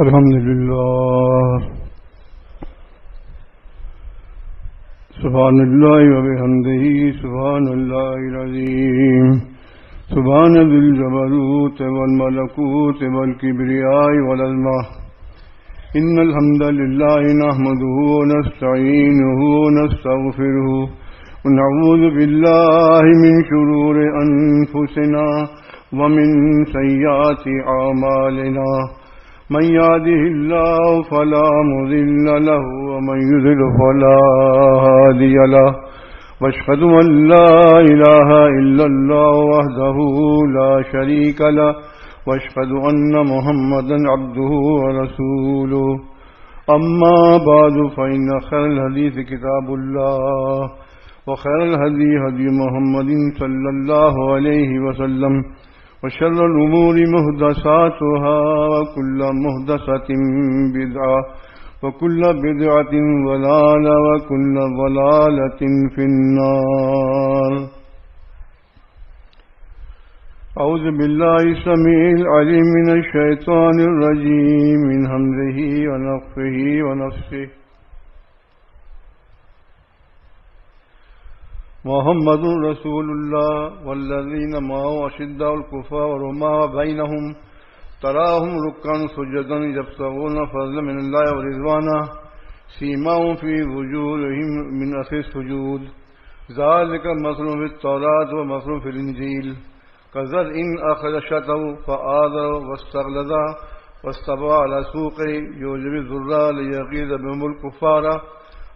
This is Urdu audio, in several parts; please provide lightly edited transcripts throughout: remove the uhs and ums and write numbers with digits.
الحمد لله سبحان الله وبحمده سبحان الله العظيم سبحان ذي الجبروت والملكوت والكبرياء والعظمة إن الحمد لله نحمده ونستعينه ونستغفره ونعوذ بالله من شرور أنفسنا ومن سيئات أعمالنا من يهده الله فلا مضل له ومن يضلل فلا هادي له واشهد أن لا إله إلا الله وحده لا شريك له واشهد أن محمدا عبده ورسوله أما بعد فإن خير الحديث كتاب الله وخير الهدي هدي محمد صلى الله عليه وسلم وشر الأمور محدثاتها وكل محدثة بدعة وكل بدعة ضلالة وكل ضلالة في النار. أعوذ بالله السميع العليم من الشيطان الرجيم من همزه ونفخه ونفسه. محمد رسول الله والذين معه أشداء الكفار رحماء بينهم تراهم ركعا سجدا يبتغون فضلا من الله ورضوانا سيماهم في وجوههم من أثر السجود ذلك مثل في التوراة ومثل في الإنجيل كزرع أخرج شطأه فآذر واستغلظ واستوى على سوقه يعجب الزراع ليغيظ بهم الكفار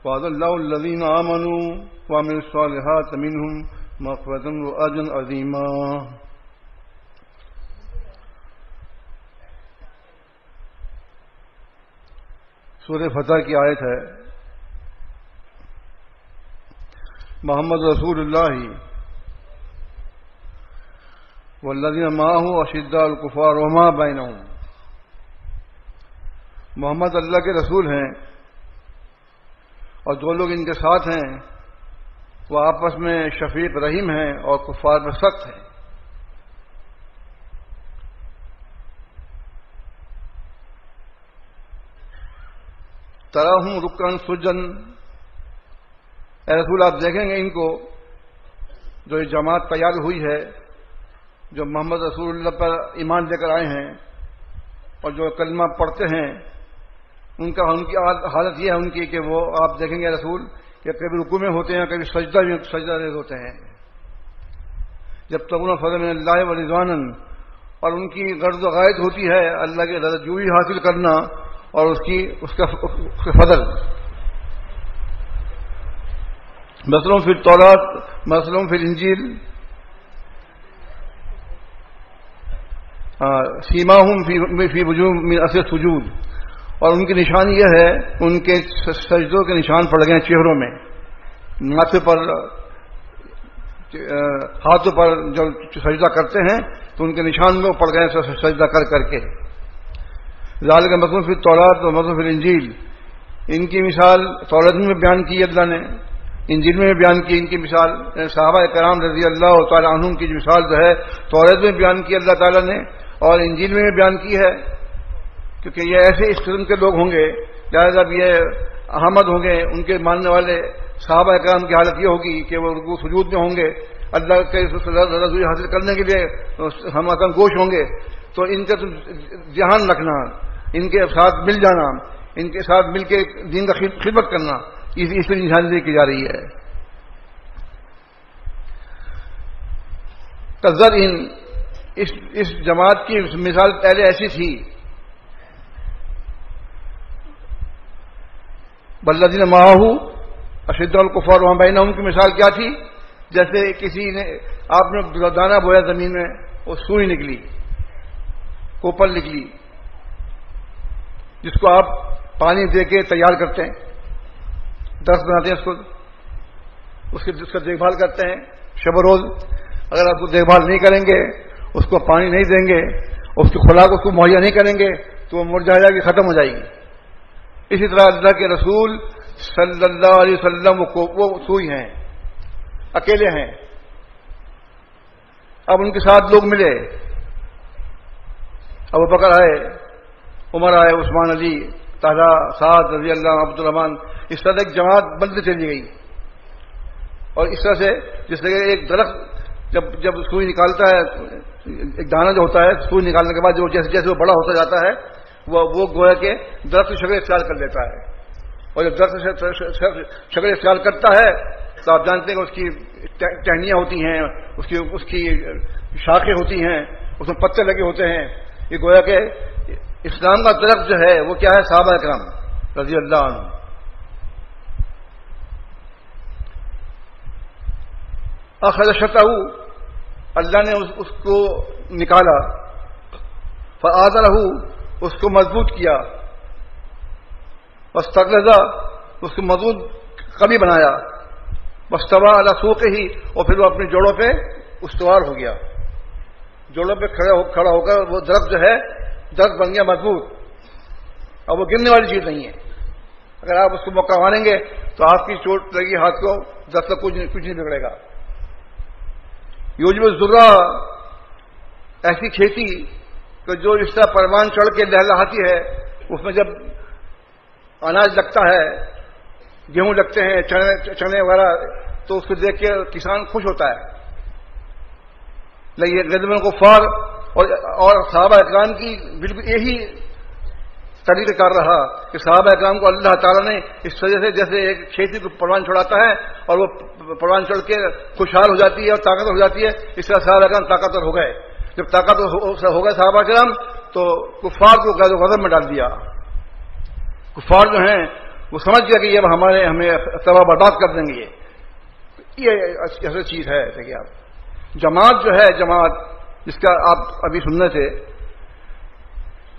وعد الله الذين آمنوا وعملوا الصالحات منهم مغفرة وأجرا عظيما. سورہ فتح کی آیت ہے. محمد رسول اللہ والذین معه اشداء الکفار رحماء بینہم. محمد اللہ کے رسول ہیں اور جو لوگ ان کے ساتھ ہیں وہ آپس میں شفیق رحیم ہیں اور کفار میں سخت ہیں. تراہم رکن سجن. اے رسول آپ دیکھیں گے ان کو جو یہ جماعت تیار ہوئی ہے جو محمد رسول اللہ پر ایمان لے کر آئے ہیں اور جو کلمہ پڑھتے ہیں ان کی حالت یہ ہے ان کی کہ وہ آپ دیکھیں گے رسول کہ کبھی رکوع میں ہوتے ہیں کبھی سجدہ ریز ہوتے ہیں. جب تغون فضل من اللہ و رضوانا اور ان کی غرض و غایت ہوتی ہے اللہ کی رضا جوئی حاصل کرنا اور اس کا فضل. مثلاً فی التوراۃ مثلاً فی الانجیل سیماہم فی وجوہہم من اثر السجود. اور ان کی نشانی یہ ہے ان کے سجدوں کے نشان پڑ گئے ہیں چہروں میں. ماتھے پر ہاتھوں پر جو سجدہ کرتے ہیں تو ان کے نشان میں پڑ گئے ہیں سجدہ کر کر کے. ذالک مثل فی التوراۃ و مثل فی الانجیل. ان کی مثال تورات میں بیان کی اللہ نے, انجیل میں بیان کی ان کی مثال. صحابہ کرام رضی اللہ تعالی عنہم کی مثال جو ہے تورات میں بیان کی اللہ تعالیٰ نے اور انجیل میں بیان کی ہے, کیونکہ یہ ایسے اس قسم کے لوگ ہوں گے لہٰذا یہ احمد ہوں گے. ان کے ماننے والے صحابہ کرام کی حالت یہ ہوگی کہ وہ رکوع سجود میں ہوں گے, اللہ کے رضا حاصل کرنے کے لیے ہم آتن گوش ہوں گے. تو ان کا دھیان رکھنا, ان کے ساتھ مل جانا, ان کے ساتھ مل کے دین کا خدمت کرنا, اس پہ نشاندہی کی جا رہی ہے. کزر اس جماعت کی مثال پہلے ایسی تھی. والذین معہ اشداء الکفار رحماء بینہم کی مثال کیا تھی؟ جیسے کسی نے آپ نے دانہ بویا زمین میں, وہ سوئی نکلی, کوپل نکلی, جس کو آپ پانی دے کے تیار کرتے ہیں, درخت بناتے ہیں, اس کا دیکھ بھال کرتے ہیں شب و روز. اگر آپ کو دیکھ بھال نہیں کریں گے, اس کو پانی نہیں دیں گے, اس کی خوراک اس کو مہیا نہیں کریں گے تو وہ مر جائے گی, ختم ہو جائے گی. اسی طرح اللہ کے رسول صلی اللہ علیہ وسلم وہ سوئی ہیں, اکیلے ہیں. اب ان کے ساتھ لوگ ملے, ابو بکر آئے عمر آئے، عثمان، علی، طلحہ، سعد رضی اللہ عنہ، عبد الرحمان، اس طرح ایک جماعت بنتی چلی گئی. اور اس طرح سے جس طرح ایک درخت جب سوئی نکالتا ہے، ایک دانہ جو ہوتا ہے سوئی نکالنے کے بعد جو جیسے جیسے وہ بڑا ہوتا جاتا ہے وہ گویا کہ درخت کی شکل اختیار کر لیتا ہے. اور جب درخت شکل اختیار کرتا ہے تو آپ جانتے ہیں کہ اس کی ٹہنیاں ہوتی ہیں، اس کی شاخیں ہوتی ہیں، اس میں پتے لگے ہوتے ہیں. یہ گویا کہ اسلام کا درخت جو ہے وہ کیا ہے؟ صحابہ کرام رضی اللہ عنہ. اخرجتہ، اللہ نے اس کو نکالا، فآذرہ، اس کو مضبوط کیا، واستغلظ، اس کو مضبوط قوی بنایا، واستوى علی سوقہ، اور پھر وہ اپنی جوڑوں پہ استوار ہو گیا. جوڑوں پہ کھڑا ہو کر وہ درخت جو ہے درخت بن گیا مضبوط. اب وہ گرنے والی چیز نہیں ہے. اگر آپ اس کو موقع مانیں گے تو آپ کی چوٹ لگی ہاتھ کو، درخت کا کچھ نہیں بگڑے گا. یوجب الذرہ، ایسی کھیتی کہ جو اس طرح پروان چڑھ کے لہلہاتی ہے، اس میں جب اناج لگتا ہے، گیہوں لگتے ہیں، چنے وغیرہ، تو اس کو دیکھ کے کسان خوش ہوتا ہے. لیکن غضب الکفار اور صحابہ اکرام کی بالکل یہی طریقہ کار رہا کہ صحابہ اکرام کو اللہ تعالیٰ نے اس وجہ سے جیسے ایک کھیتی کو پروان چڑھاتا ہے اور وہ پروان چڑھ کے خوشحال ہو جاتی ہے اور طاقتور ہو جاتی ہے، اس طرح صحابہ اکرام طاقتور ہو گئے. جب طاقتور ہو گئے صحابہ اکرام تو کفار کو غضب میں ڈال دیا. کفار جو ہیں وہ سمجھ گیا کہ یہ ہمیں تباہ برباد کر دیں گے. یہ ایسی چیز ہے. دیکھیے آپ، جماعت جو ہے، جماعت جس کا آپ ابھی سننے تھے،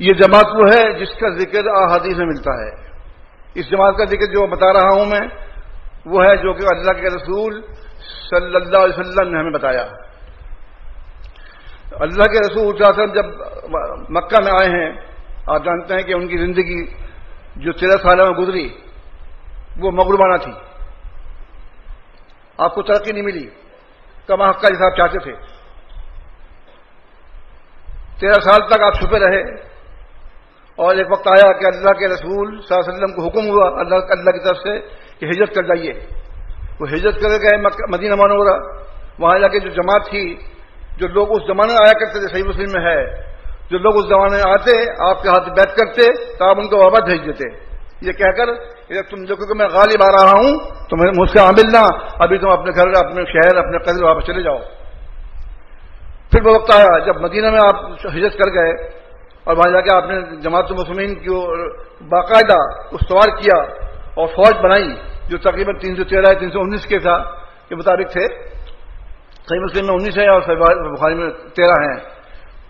یہ جماعت وہ ہے جس کا ذکر احادیث میں ملتا ہے. اس جماعت کا ذکر جو بتا رہا ہوں میں وہ ہے جو کہ اللہ کے رسول صلی اللہ علیہ وسلم نے ہمیں بتایا. اللہ کے رسول صلی اللہ علیہ وسلم جب مکہ میں آئے ہیں، آپ جانتے ہیں کہ ان کی زندگی جو 13 سالوں میں گزری وہ مغربانہ تھی. آپ کو ترقی نہیں ملی، کما حق کا حساب چاہتے تھے. 13 سال تک آپ چھپے رہے اور ایک وقت آیا کہ اللہ کے رسول صلی اللہ علیہ وسلم کو حکم ہوا اللہ کی طرف سے کہ ہجرت کر جائیے. وہ ہجرت کر گئے مدینہ منورہ. وہاں جا کے جو جماعت تھی، جو لوگ اس زمانے میں آیا کرتے تھے، صحیح مسلم میں ہے، جو لوگ اس زمانے میں آتے آپ کے ہاتھ بیٹھ کرتے تو آپ ان کو واپس بھیج دیتے، یہ کہہ کر تم دیکھو کہ میں غالب آ رہا ہوں تو مجھ سے عامل نہ، ابھی تم اپنے گھر، اپنے شہر، اپنے قصبے واپس چلے جاؤ. پھر وہ وقت آیا جب مدینہ میں آپ ہجرت کر گئے اور وہاں جا کے آپ نے جماعت المسلمین کی باقاعدہ استوار کیا اور فوج بنائی جو تقریباً 313 319 کے مطابق تھے. صحیح مسلم میں 19 ہے اور بخاری میں 13 ہیں.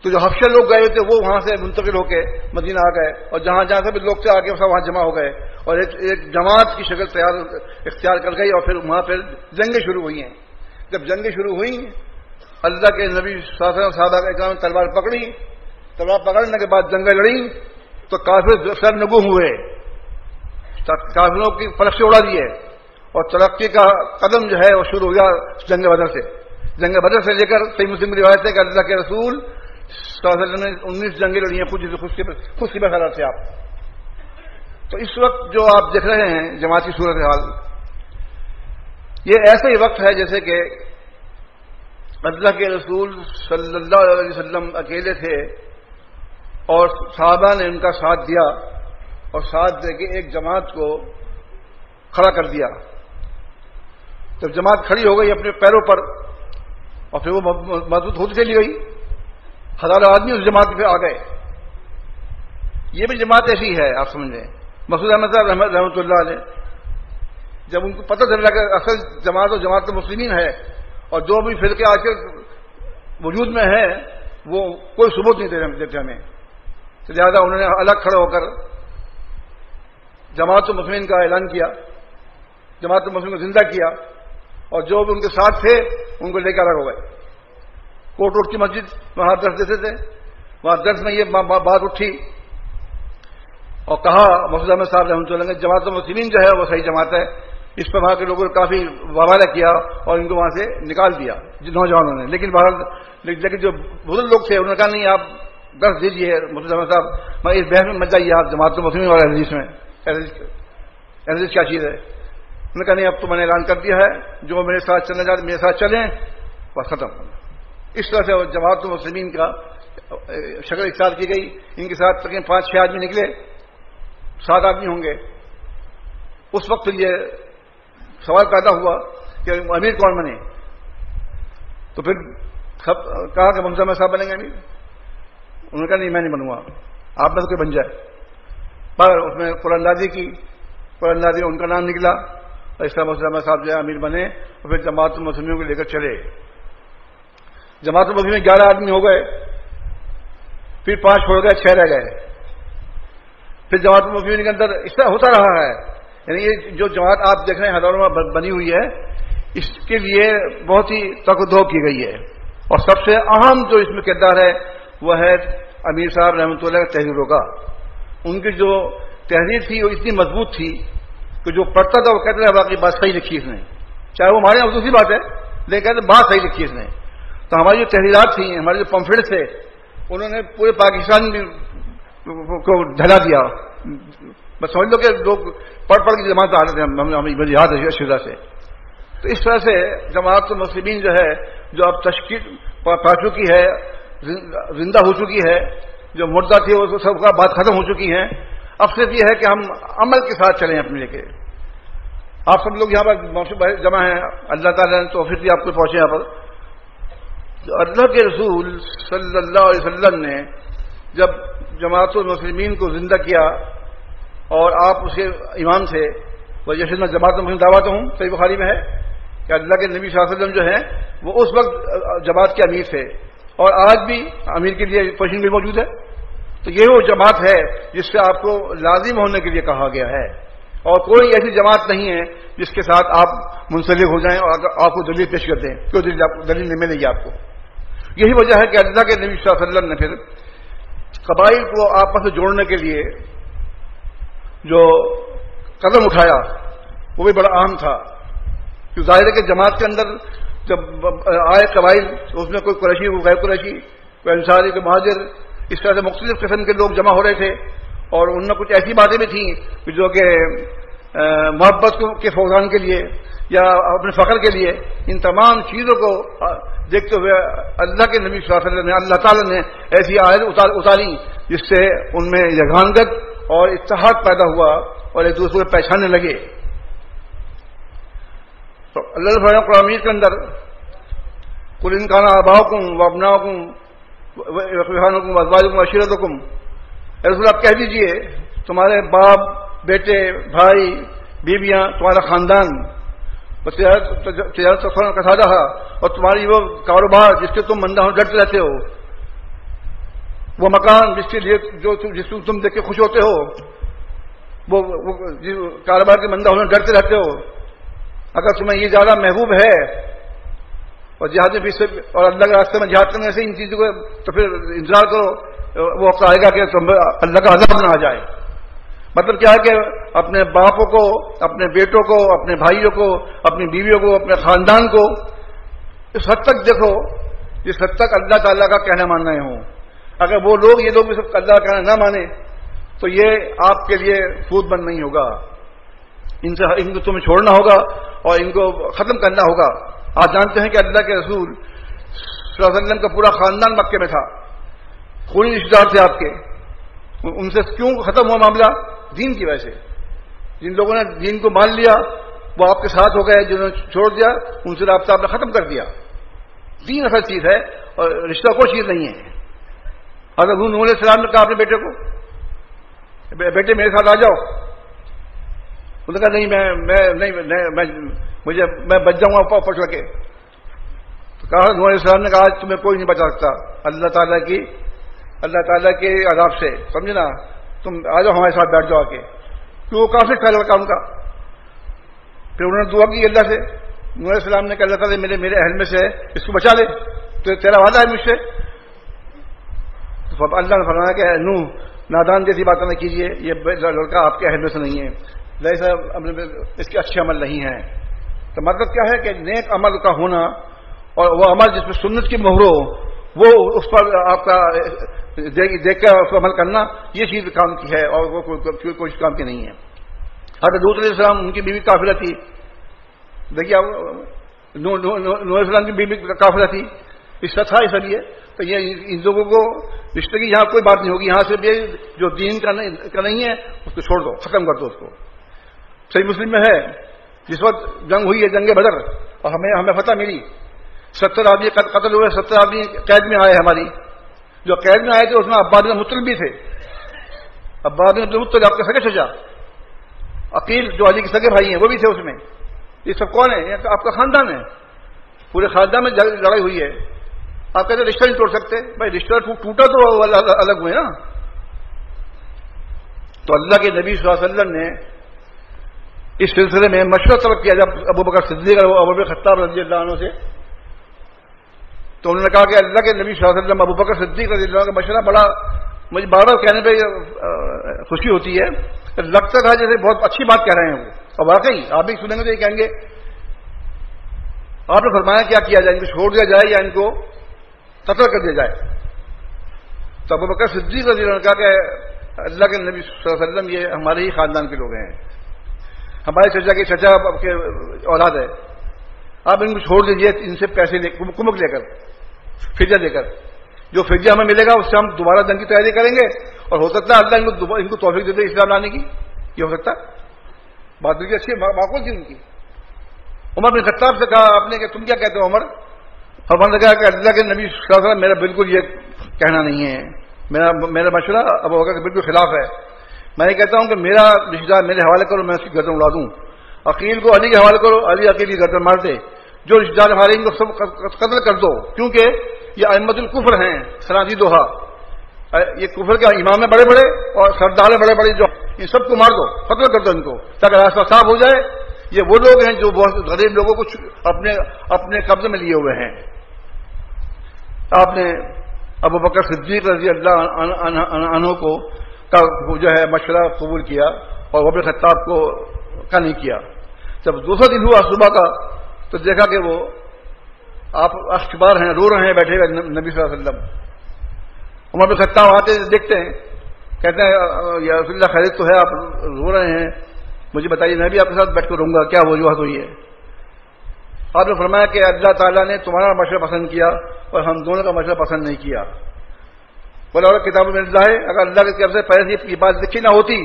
تو جو حبشہ لوگ گئے تھے وہ وہاں سے منتقل ہو کے مدینہ آ گئے اور جہاں جہاں سے بھی لوگ تھے آ کے سب وہاں جمع ہو گئے اور ایک جماعت کی شکل اختیار کر گئی. اور پھر وہاں پھر جنگیں شروع ہوئی ہیں. جب جنگیں شروع ہوئیں، اللہ کے نبی صلی اللہ علیہ وسلم صحابہ اکرام تلوار پکڑی. تلوار پکڑنے کے بعد جنگیں لڑیں تو کافر سرنگو ہوئے، کافروں کی پلک سے اڑا دیے اور ترقی کا قدم جو ہے وہ شروع ہو گیا جنگ بدر سے. جنگ بدر سے لے کر صحیح مسلم کی روایت ہے کہ اللہ کے رسول صلی اللہ علیہ وسلم نے 19 جنگیں لڑی ہیں خود سی بخارات سے. آپ تو اس وقت جو آپ دیکھ رہے ہیں جماعت کی صورتحال، یہ ایسا ہی وقت ہے جیسے کہ اللہ کے رسول صلی اللہ علیہ وسلم اکیلے تھے اور صحابہ نے ان کا ساتھ دیا اور ساتھ دے کے ایک جماعت کو کھڑا کر دیا. جب جماعت کھڑی ہو گئی اپنے پیروں پر اور پھر وہ مضبوط ہوتی چلی گئی، ہزاروں آدمی اس جماعت پہ آ گئے. یہ بھی جماعت ایسی ہے آپ سمجھیں. مسعود احمد صاحب رحمۃ اللہ علیہ جب ان کو پتہ چلا کہ اصل جماعت و جماعت المسلمین ہے اور جو بھی فرقے آج کے وجود میں ہیں وہ کوئی ثبوت نہیں دیتے ہمیں، تو لہٰذا انہوں نے الگ کھڑے ہو کر جماعت المسلمین کا اعلان کیا، جماعت المسلمین کو زندہ کیا اور جو بھی ان کے ساتھ تھے ان کو لے کر الگ ہو گئے. کوٹ روڈ کی مسجد وہاں درس دیتے تھے، وہاں درس میں یہ بات اٹھی اور کہا مسعود احمد صاحب رحمۃ اللہ نے جماعت المسلمین جو ہے وہ صحیح جماعت ہے. اس پر وہاں کے لوگوں نے کافی ووالہ کیا اور ان کو وہاں سے نکال دیا نوجوانوں نے. لیکن جو بزرگ لوگ تھے انہوں نے کہا نہیں، آپ درس دیجیے مفتی احمد صاحب، میں اس بحث میں مت جائیے آپ جماعت المسلمین اور اہل حدیث میں، اہل حدیث کیا چیز ہے؟ انہوں نے کہا نہیں اب تو میں نے اعلان کر دیا ہے جو میرے ساتھ چلنا چاہتے میرے ساتھ چلیں، بس ختم. اس طرح سے جماعت المسلمین کا شکل اختیار کی گئی. ان کے ساتھ تقریباً 5-6 آدمی نکلے، 7 آدمی ہوں گے. اس وقت یہ سوال پیدا ہوا کہ امیر کون بنے. تو پھر کہا کہ مفتی احمد صاحب بنیں گے امیر. انہوں نے کہا نہیں میں نہیں بنوں گا، آپ میں سے کوئی بن جائے. پر اس میں قرآن اندازی کی، قرآن اندازی ان کا نام نکلا اور اس طرح مفتی احمد صاحب جو ہے امیر بنے اور پھر جماعت المسلمین کو لے کر چلے. جماعت المسلمین میں 11 آدمی ہو گئے، پھر 5 چھوڑ گئے، 6 رہ گئے. پھر جماعت المسلمین کے اندر اس طرح ہوتا رہا ہے. یعنی یہ جو جماعت آپ دیکھ رہے ہیں ہزاروں میں بنی ہوئی ہے، اس کے لیے بہت ہی تقدو کی گئی ہے. اور سب سے اہم جو اس میں کردار ہے وہ ہے امیر صاحب رحمۃ اللہ کے تحریروں کا. ان کی جو تحریر تھی وہ اتنی مضبوط تھی کہ جو پڑھتا تھا وہ کہتے تھے باقی بات صحیح لکھی اس نے، چاہے وہ ہمارے یہاں دوسری بات ہے لیکن کہتے بات صحیح لکھی اس نے. تو ہماری جو تحریرات تھیں، ہمارے جو پمفلٹس تھے، انہوں نے پورے پاکستان کو ڈھلا دیا. بس سمجھ لو کہ لوگ پڑھ کے جماعت آ رہے تھے، ہمیں یاد ہے اچھی طرح سے. تو اس طرح سے جماعت المسلمین جو ہے جو اب تشکیل پا چکی ہے، زندہ ہو چکی ہے، جو مردہ تھی وہ سب کا بات ختم ہو چکی ہیں. اب صرف یہ ہے کہ ہم عمل کے ساتھ چلیں اپنے لے کے. آپ سب لوگ یہاں پر جمع ہیں، اللہ تعالیٰ نے توفیق دی آپ کو پہنچے یہاں پر. اللہ کے رسول صلی اللہ علیہ وسلم نے جب جماعت المسلمین کو زندہ کیا اور آپ اس کے امام تھے، وہ جیسے میں جماعت المسلمین دعوت ہوں، صحیح بخاری میں ہے کہ اللہ کے نبی صلی اللہ علیہ وسلم جو ہیں وہ اس وقت جماعت کے امیر تھے اور آج بھی امیر کے لیے پوزیشن بھی موجود ہے. تو یہ وہ جماعت ہے جس سے آپ کو لازم ہونے کے لیے کہا گیا ہے، اور کوئی ایسی جماعت نہیں ہے جس کے ساتھ آپ منسلک ہو جائیں اور آپ کو دلیل پیش کر دیں، کوئی دلیل نہیں ملے گی آپ کو. یہی وجہ ہے کہ اللہ کے نبی صلی اللہ علیہ وسلم نے پھر قبائل کو آپس میں جوڑنے کے لیے جو قدم اٹھایا وہ بھی بڑا اہم تھا. کہ ظاہر ہے کہ جماعت کے اندر جب آئے قبائل تو اس میں کوئی قریشی، کوئی غیر قریشی، کوئی انصاری، کوئی مہاجر، اس طرح سے مختلف قسم کے لوگ جمع ہو رہے تھے. اور ان میں کچھ ایسی باتیں بھی تھیں جو کہ محبت کے فوقان کے لیے یا اپنے فخر کے لیے، ان تمام چیزوں کو دیکھتے ہوئے اللہ کے نبی صلی اللہ علیہ وسلم نے، اللہ تعالیٰ نے ایسی آیت اتاری جس سے ان میں یگانگت اور اتحاد پیدا ہوا اور ایک دوسرے کو پہچاننے لگے. تو اللہ تعالیٰ قرآن مجید کے اندر قل ان کان آباؤکم وابناؤکم واخوانکم وازواجکم وعشیرتکم، اے رسول آپ کہہ دیجئے تمہارے باپ، بیٹے، بھائی، بیویاں، تمہارا خاندان، تجارت کا سادہ، اور تمہاری وہ کاروبار جس سے تم مندہ ہو ڈرتے رہتے ہو، وہ مکان جس کے لیے جس کو تم دیکھ کے خوش ہوتے ہو، وہ کاروبار کے مندہ ہونے ڈرتے رہتے ہو. اگر تمہیں یہ زیادہ محبوب ہے اور جہاد میں اور اللہ کے راستے میں جہاد کرنے سے ان چیزوں کو، تو پھر انتظار کرو، وہ وقت آئے گا کہ اللہ کا عذاب نہ آ جائے. مطلب کیا ہے کہ اپنے باپوں کو، اپنے بیٹوں کو، اپنے بھائیوں کو، اپنی بیویوں کو، اپنے خاندان کو اس حد تک دیکھو جس حد تک اللہ تعالیٰ کا کہنا ماننا ہوں. اگر وہ لوگ، یہ لوگ بھی سب اللہ کا کہنا نہ مانے تو یہ آپ کے لیے سود بند نہیں ہوگا. ان کو تمہیں چھوڑنا ہوگا اور ان کو ختم کرنا ہوگا. آپ جانتے ہیں کہ اللہ کے رسول صلی اللہ علیہ وسلم کا پورا خاندان مکے میں تھا، خونی رشتے دار تھے آپ کے. ان سے کیوں ختم ہوا معاملہ؟ دین کی وجہ سے. جن لوگوں نے دین کو مان لیا وہ آپ کے ساتھ ہو گئے، جنہوں نے چھوڑ دیا ان سے رابطہ آپ نے ختم کر دیا. دین اصل چیز ہے اور رشتہ کوئی چیز نہیں ہے. اگر نوح علیہ السلام نے کہا اپنے بیٹے کو بیٹے میرے ساتھ آ جاؤ، انہوں نے کہا نہیں میں بچ جاؤں گا اوپر چڑھ کے. تو کہا نوح علیہ السلام نے کہا آج تمہیں کوئی نہیں بچا سکتا اللہ تعالیٰ کے عذاب سے، سمجھے نا، تم آ جاؤ ہمارے ساتھ بیٹھ جاؤ آ کے. کہ وہ کافر تھا لڑکا ان کا. پھر انہوں نے دعا کی اللہ سے. نوح علیہ السلام نے کہا اللہ تعالیٰ میرے اہل میں سے اس کو بچا لے، تو تیرا وعدہ ہے مجھ سے. تو اللہ نے فرمایا کہ نوح نادان جیسی باتیں نہ کیجیے، یہ لڑکا آپ کے اہل میں سے نہیں ہے، لہذا اس کے اچھے عمل نہیں ہیں. تو مطلب کیا ہے کہ نیک عمل کا ہونا اور وہ عمل جس میں سنت کی مہر ہو، وہ اس پر آپ کا دیکھ کر اس پر عمل کرنا یہ چیز کام کی ہے اور وہ کوئی کام کی نہیں ہے. حضرت لوط علیہ السلام ان کی بیوی کافرہ تھی. دیکھیے نوح علیہ السلام کی بیوی کافرہ تھی. اس طرح تھا اس لیے تو یہ ان لوگوں کو رشتے کی یہاں کوئی بات نہیں ہوگی. یہاں سے بھی جو دین کا نہیں ہے اس کو چھوڑ دو, ختم کر دو اس کو. صحیح مسلم میں ہے جس وقت جنگ ہوئی ہے, جنگ بدر, اور ہمیں فتح ملی, 70 آدمی قتل ہوئے, 70 آدمی قید میں آئے. ہماری جو قید میں آئے تھے اس میں عباد بن مطلب بھی تھے. عباد بن مطلب آپ کے سگے چچا, عقیل جو علی کے سگے بھائی ہیں وہ بھی تھے اس میں. یہ سب کون ہے؟ آپ کا خاندان ہے. پورے خاندان میں لڑائی ہوئی ہے. آپ کہتے رشتہ نہیں توڑ سکتے. بھائی رشتہ ٹوٹا تو الگ ہوئے نا. تو اللہ کے نبی صلی اللہ علیہ وسلم نے اس سلسلے میں مشورہ طلب کیا جب ابو بکر صدیق اور ابو بکر خطاب رضی اللہ عنہ سے. تو انہوں نے کہا کہ اللہ کے نبی صلی اللہ علیہ وسلم ابو بکر صدیق رضی اللہ عنہ کا مشورہ بڑا, مجھے بار بار کہنے پہ خوشی ہوتی ہے, لگتا تھا جیسے بہت اچھی بات کہہ رہے ہیں وہ, اور واقعی آپ بھی سنیں گے تو یہ کہیں گے آپ نے فرمایا کیا جائے, ان کو چھوڑ دیا جائے یا ان کو قتل کر دیا جائے. تو ابو بکر صدیق رضی اللہ عنہ نے کہا کہ اللہ کے نبی صلی اللہ علیہ وسلم یہ ہمارے ہی خاندان کے لوگ ہیں, ہمارے چچا کے چچا کے اولاد ہے, آپ ان کو چھوڑ دیجیے, ان سے پیسے کمک لے کر, فدیہ دے کر, جو فدیہ ہمیں ملے گا اس سے ہم دوبارہ جنگ کی تیاری کریں گے, اور ہو سکتا ہے اللہ ان کو توفیق دے دے اسلام لانے کی. یہ ہو سکتا ہے. بات بھی اچھی معقول تھی ان کی. عمر بن خطاب سے کہا آپ نے کہ تم کیا کہتے ہو عمر؟ فرمانے لگا کہ اللہ کے نبی صلی اللہ علیہ وسلم میرا بالکل یہ کہنا نہیں ہے, میرا مشورہ ابو بکر کے بالکل خلاف ہے. میں یہ کہتا ہوں کہ میرا رشتہ دار میرے حوالے کرو, میں اس کی گردن اڑا دوں. عقیل کو علی کے حوالے کرو, علی عقیل کی گردن مار دے. جو رشتہ دار ہمارے ان کو سب قتل کر دو, کیونکہ یہ ائمۃ الکفر ہیں, سراجی دوہا, یہ کفر کے امام ہیں بڑے بڑے اور سردار ہیں بڑے بڑے, جو ان سب کو مار دو, قتل کر دو ان کو, تاکہ راستہ صاف ہو جائے. یہ وہ لوگ ہیں جو بہت غریب لوگوں کو اپنے قبضے میں لیے ہوئے ہیں. آپ نے ابو بکر صدیق رضی اللہ عنہ کو جو ہے مشورہ قبول کیا اور عمر خطاب کو کا نہیں کیا. جب دوسرا دن ہوا صبح کا تو دیکھا کہ وہ آپ اخبار ہیں, رو رہے ہیں بیٹھے ہوئے نبی صلی اللہ علیہ وسلم. عمر بن خطاب آتے دیکھتے ہیں, کہتے ہیں یا رسول اللہ خیریت تو ہے, آپ رو رہے ہیں, مجھے بتائیے میں بھی آپ کے ساتھ بیٹھ کر رہوں گا, کیا وجوہات ہوئی ہے؟ آپ نے فرمایا کہ اللہ تعالیٰ نے تمہارا مشورہ پسند کیا اور ہم دونوں کا مشورہ پسند نہیں کیا. بولے اور کتابوں میں اللہ ہے, اگر اللہ کی طرف سے پہلے یہ بات لکھی نہ ہوتی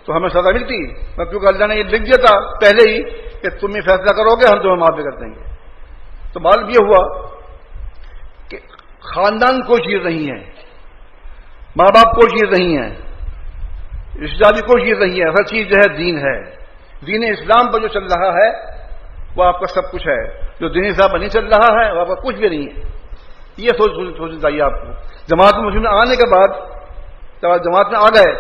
تو ہمیں سزا ملتی, کیونکہ اللہ نے یہ لکھ دیا تھا پہلے ہی کہ تم یہ فیصلہ کرو گے, ہم تمہیں معاف بھی کر دیں گے. تو معلوم یہ ہوا کہ خاندان کوئی چیز نہیں ہے, ماں باپ کوئی چیز نہیں ہے, رشتہ داری کوئی چیز نہیں ہے. ہر چیز جو ہے دین ہے. دین اسلام پر جو چل رہا ہے وہ آپ کا سب کچھ ہے. جو دین اسلام پر نہیں چل رہا ہے وہ آپ کا کچھ بھی نہیں ہے. یہ سوچنا چاہیے آپ کو. جماعت مسلم میں آنے کے بعد جب آپ جماعت میں آ گئے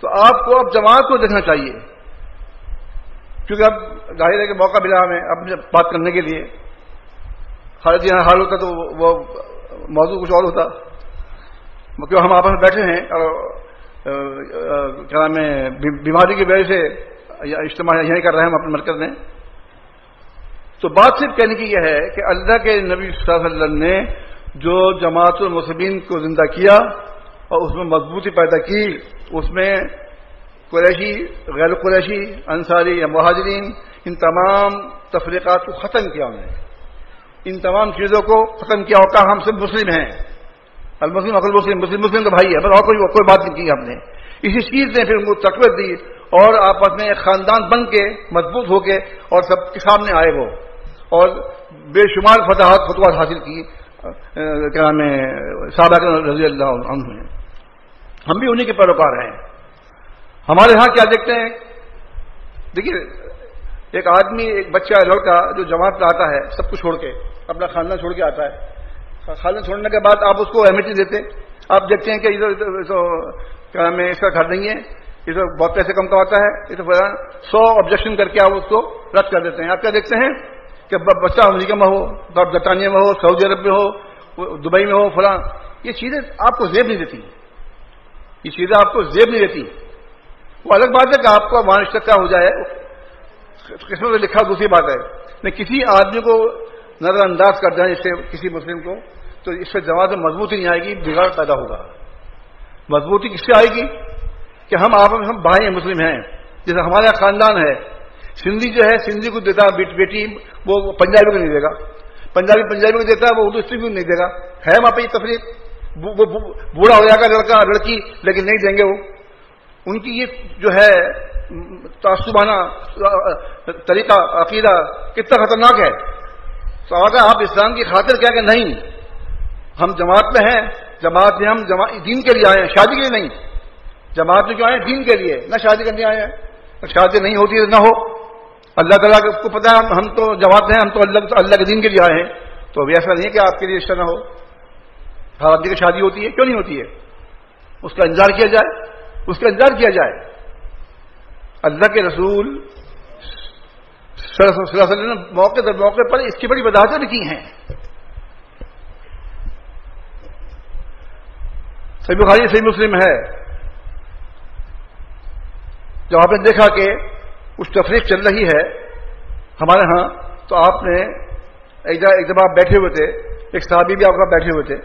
تو آپ کو اب جماعت کو دیکھنا چاہیے, کیونکہ اب ظاہر ہے کہ موقع ملا ہمیں اپنے بات کرنے کے لیے. خالد یہاں حال ہوتا تو وہ موضوع کچھ اور ہوتا, کیونکہ ہم آپس میں بیٹھے ہیں اور کیا نام ہے بیماری کی وجہ سے اجتماع یہیں کر رہے ہیں ہم اپنے مرکز میں. تو بات صرف کہنے کی یہ ہے کہ اللہ کے نبی صلی اللہ علیہ وسلم نے جو جماعت المسلمین کو زندہ کیا اور اس میں مضبوطی پیدا کی, اس میں قریشی, غیر قریشی, انصاری یا مہاجرین, ان تمام تفریقات کو ختم کیا. انہوں نے ان تمام چیزوں کو ختم کیا اور کہا ہم سب مسلم ہیں. المسلم اخو المسلم, مسلم کا بھائی ہے, بس اور کوئی بات نہیں کی ہم نے. اسی چیز نے پھر ان کو تقویت دی اور آپس میں ایک خاندان بن کے مضبوط ہو کے اور سب کے سامنے آئے وہ, اور بے شمار فتوحات حاصل کی کیا نام ہے صحابہ رضی اللہ عنہ نے. ہم بھی انہی کے پیروکار ہیں. ہمارے ہاں کیا دیکھتے ہیں, دیکھیے ایک آدمی, ایک بچہ, لڑکا جو جماعت میں آتا ہے سب کچھ چھوڑ کے, اپنا خاندان چھوڑ کے آتا ہے. خاندان چھوڑنے کے بعد آپ اس کو اہمیت نہیں دیتے. آپ دیکھتے ہیں کہ ادھر کیا نام ہے اس کا گھر نہیں ہے, یہ تو بہت پیسے کم کماتا ہے, یہ تو 100 آبجیکشن کر کے آپ اس کو رد کر دیتے ہیں. آپ کیا دیکھتے ہیں کہ بچہ امریکہ میں ہو, برطانیہ میں ہو, سعودی عرب میں ہو, دبئی میں ہو, فلاں. یہ چیزیں آپ کو زیب نہیں دیتی, یہ چیزیں آپ کو زیب نہیں دیتی. وہ الگ بات ہے کہ آپ کا وہاں رشتہ کیا ہو جائے, قسمت میں لکھا دوسری بات ہے. میں کسی آدمی کو نظر انداز کر دیں اس سے کسی مسلم کو, تو اس سے جماعت میں مضبوطی نہیں آئے گی, بگاڑ پیدا ہوگا. مضبوطی کس سے آئے گی کہ ہم آپس میں ہم بھائی مسلم ہیں. جیسے ہمارے یہاں خاندان ہے, سندھی جو ہے سندھی کو دیتا بیٹی وہ پنجابی کو نہیں دے گا, پنجابی کو دیتا ہے وہ اردو کو نہیں دے گا. ہے وہاں پہ یہ تفریق. وہ بوڑھا ہو جائے گا لڑکا لڑکی لیکن نہیں دیں گے. وہ ان کی یہ جو ہے تعصبانہ طریقہ عقیدہ کتنا خطرناک ہے. تو اگر آپ اسلام کی خاطر کیا کہ نہیں ہم جماعت میں ہیں, جماعت میں ہم دین کے لیے آئے ہیں, شادی کے لیے نہیں. جماعت میں کیوں آئے ہیں؟ دین کے لیے, نہ شادی کرنے آئے ہیں. شادی نہیں ہوتی نہ ہو, اللہ تعالیٰ کو پتہ ہے ہم تو جماعت ہیں, ہم تو اللہ کے دین کے لیے آئے ہیں. تو ابھی ایسا نہیں ہے کہ آپ کے لیے رشتہ نہ ہو. ہر آدمی کی شادی ہوتی ہے, کیوں نہیں ہوتی ہے؟ اس کا انتظار کیا جائے, اس کا انتظار کیا جائے. اللہ کے رسول صلی اللہ علیہ وسلم نے موقع در موقع پر اس کی بڑی وضاحتیں بھی کی ہیں. صحیح بخاری صحیح مسلم ہے. جب آپ نے دیکھا کہ کچھ تفریق چل رہی ہے ہمارے ہاں, تو آپ نے ایک جب آپ بیٹھے ہوئے تھے, ایک صحابی بھی آپ کا بیٹھے ہوئے تھے,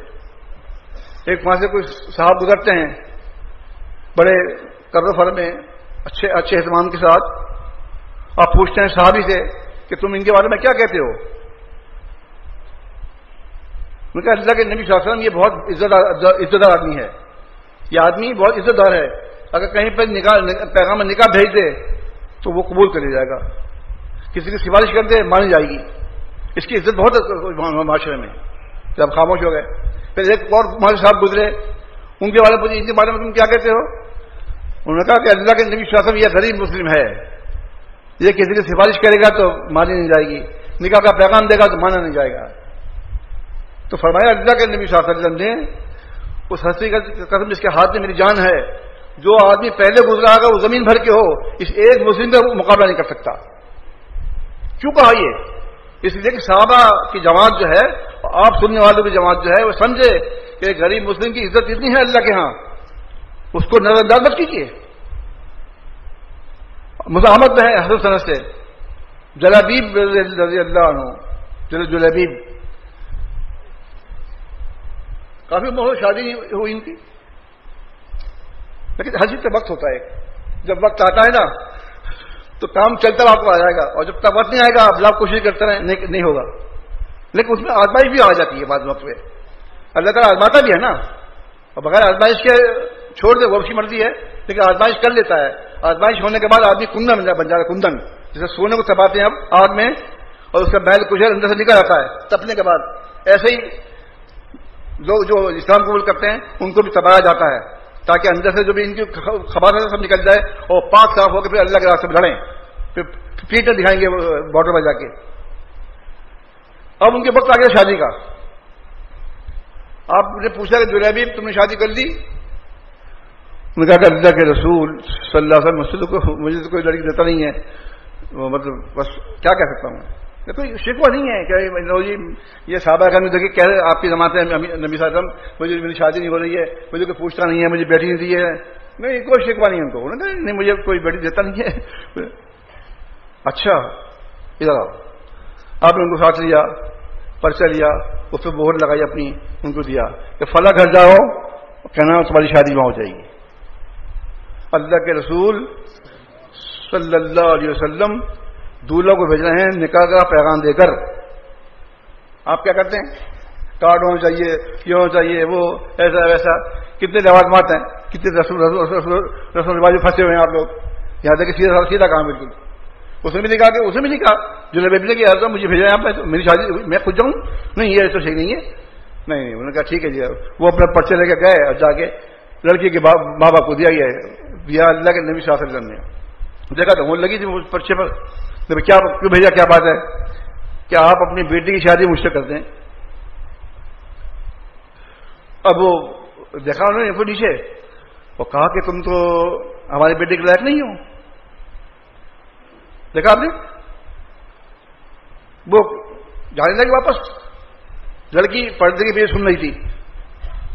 ایک وہاں سے کوئی صاحب گزرتے ہیں بڑے قدر و فر میں اچھے اہتمام کے ساتھ. آپ پوچھتے ہیں صحابی سے کہ تم ان کے بارے میں کیا کہتے ہو؟ میں کہا اللہ کے نبی صلی اللہ علیہ وسلم یہ بہت عزت دار آدمی ہے, یہ آدمی بہت عزت دار ہے. اگر کہیں پر پیغام نکاح بھیج دے تو وہ قبول کر لیا جائے گا, کسی کی سفارش کر دے مانی جائے گی. اس کی عزت بہت معاشرے میں. جب خاموش ہو گئے پھر ایک اور ہمارے صاحب گزرے, ان کے بارے میں ان کے بارے میں تم کیا کہتے ہو؟ انہوں نے کہا کہ اللہ کے نبی صلی اللہ علیہ وسلم یہ غریب مسلم ہے, یہ کسی کی سفارش کرے گا تو مانی نہیں جائے گی, نکاح کا پیغام دے گا تو مانا نہیں جائے گا. تو فرمایا اللہ کے نبی صلی اللہ علیہ وسلم نے اس ہستی کا قسم جس کے ہاتھ میں میری جان ہے, جو آدمی پہلے گزرا ہوگا وہ زمین بھر کے ہو اس ایک مسلم کا مقابلہ نہیں کر سکتا. کیوں کہا یہ؟ اس لیے کہ صحابہ کی جماعت جو ہے, آپ سننے والوں کی جماعت جو ہے, وہ سمجھے کہ غریب مسلم کی عزت اتنی ہے اللہ کے ہاں, اس کو نظر انداز مت کیجیے. مزاحمت میں ہے حضرت سنت سے جلابیب رضی اللہ عنہ, جلابیب کافی بہت شادی ہوئی ان کی, لیکن ہر چیز کا وقت ہوتا ہے. جب وقت آتا ہے نا تو کام چلتا آپ کو آ جائے گا, اور جب تک وقت نہیں آئے گا آپ لاکھ کوشش کرتے رہیں نہیں ہوگا. لیکن اس میں آزمائش بھی آ جاتی ہے بعض وقت پہ. اللہ تعالیٰ آزماتا بھی ہے نا, اور بغیر آزمائش کے چھوڑ دے وہ اس کی مرضی ہے, لیکن آزمائش کر لیتا ہے. آزمائش ہونے کے بعد آدمی کندن بن جاتا ہے, کندن جیسے سونے کو تپاتے ہیں اب آگ میں, اور اس کا بیل کچھ اندر سے نکل آتا ہے تپنے کے بعد. ایسے ہی لوگ جو اسلام قبول کرتے ہیں ان کو بھی تپایا جاتا ہے تاکہ اندر سے جو بھی ان کی خبر ہے سب نکل جائے, اور پاک صاف ہو کے پھر اللہ کے راستے میں لڑیں, پھر پیٹ دکھائیں گے بارڈر پر جا کے. اب ان کے وقت آ گیا شادی کا. آپ نے پوچھا کہ جلیبی تم نے شادی کر لی؟ انہوں نے کہا کہ اللہ کے رسول صلی اللہ علیہ وسلم مجھے تو کوئی لڑکی دیتا نہیں ہے, مطلب بس کیا کہہ سکتا ہوں. کوئی شکوہ نہیں ہے کہ جی یہ صحابہ کرنے دیکھیے کہہ رہے آپ کی جماعت ہے نبی صلی اللہ علیہ وسلم مجھے میری شادی نہیں ہو رہی ہے, مجھے کوئی پوچھتا نہیں ہے, مجھے بیٹی نہیں دی ہے. نہیں کوئی شکوہ نہیں ان کو. انہوں نے کہا نہیں مجھے کوئی بیٹی دیتا نہیں ہے. اچھا ادھر آؤ. آپ نے ان کو ساتھ لیا, پرچہ لیا, اس پہ مہر لگائی اپنی, ان کو دیا کہ فلاں گھر جاؤ, کہنا تمہاری شادی وہاں ہو جائے گی. اللہ کے رسول صلی اللہ علیہ وسلم دولہا کو بھیج رہے ہیں نکاح کا پیغام دے کر. آپ کیا کرتے ہیں؟ کارڈ ہونا چاہیے, یہ ہونا چاہیے, وہ ایسا ویسا, کتنے لوازمات ہیں, کتنے رسم رواج پھنسے ہوئے ہیں آپ لوگ. یہاں تک کہ سیدھا کام بالکل. اس نے بھی نہیں کہا کہ اسے بھی نہیں کہا جو بیٹی نے کہا مجھے بھیجا یہاں پہ میری شادی میں خود جاؤں, نہیں یہ ایسا صحیح نہیں ہے. نہیں انہوں نے کہا ٹھیک ہے جی. وہ اپنے پرچے لے کے گئے اور جا کے لڑکی کے ماں باپ کو دیا اللہ کے نبی صلی اللہ علیہ وسلم نے دیکھا تو وہ لگی تھی پرچے پر, کیا کیوں بھیجا, کیا بات ہے کہ آپ اپنی بیٹی کی شادی مجھ سے کرتے ہیں. اب وہ دیکھا انہوں نے نیچے, وہ کہا کہ تم تو ہماری بیٹی کے لائق نہیں ہو. دیکھا آپ نے, وہ جانے لگی واپس. لڑکی پردے کی پیچھے سن رہی تھی.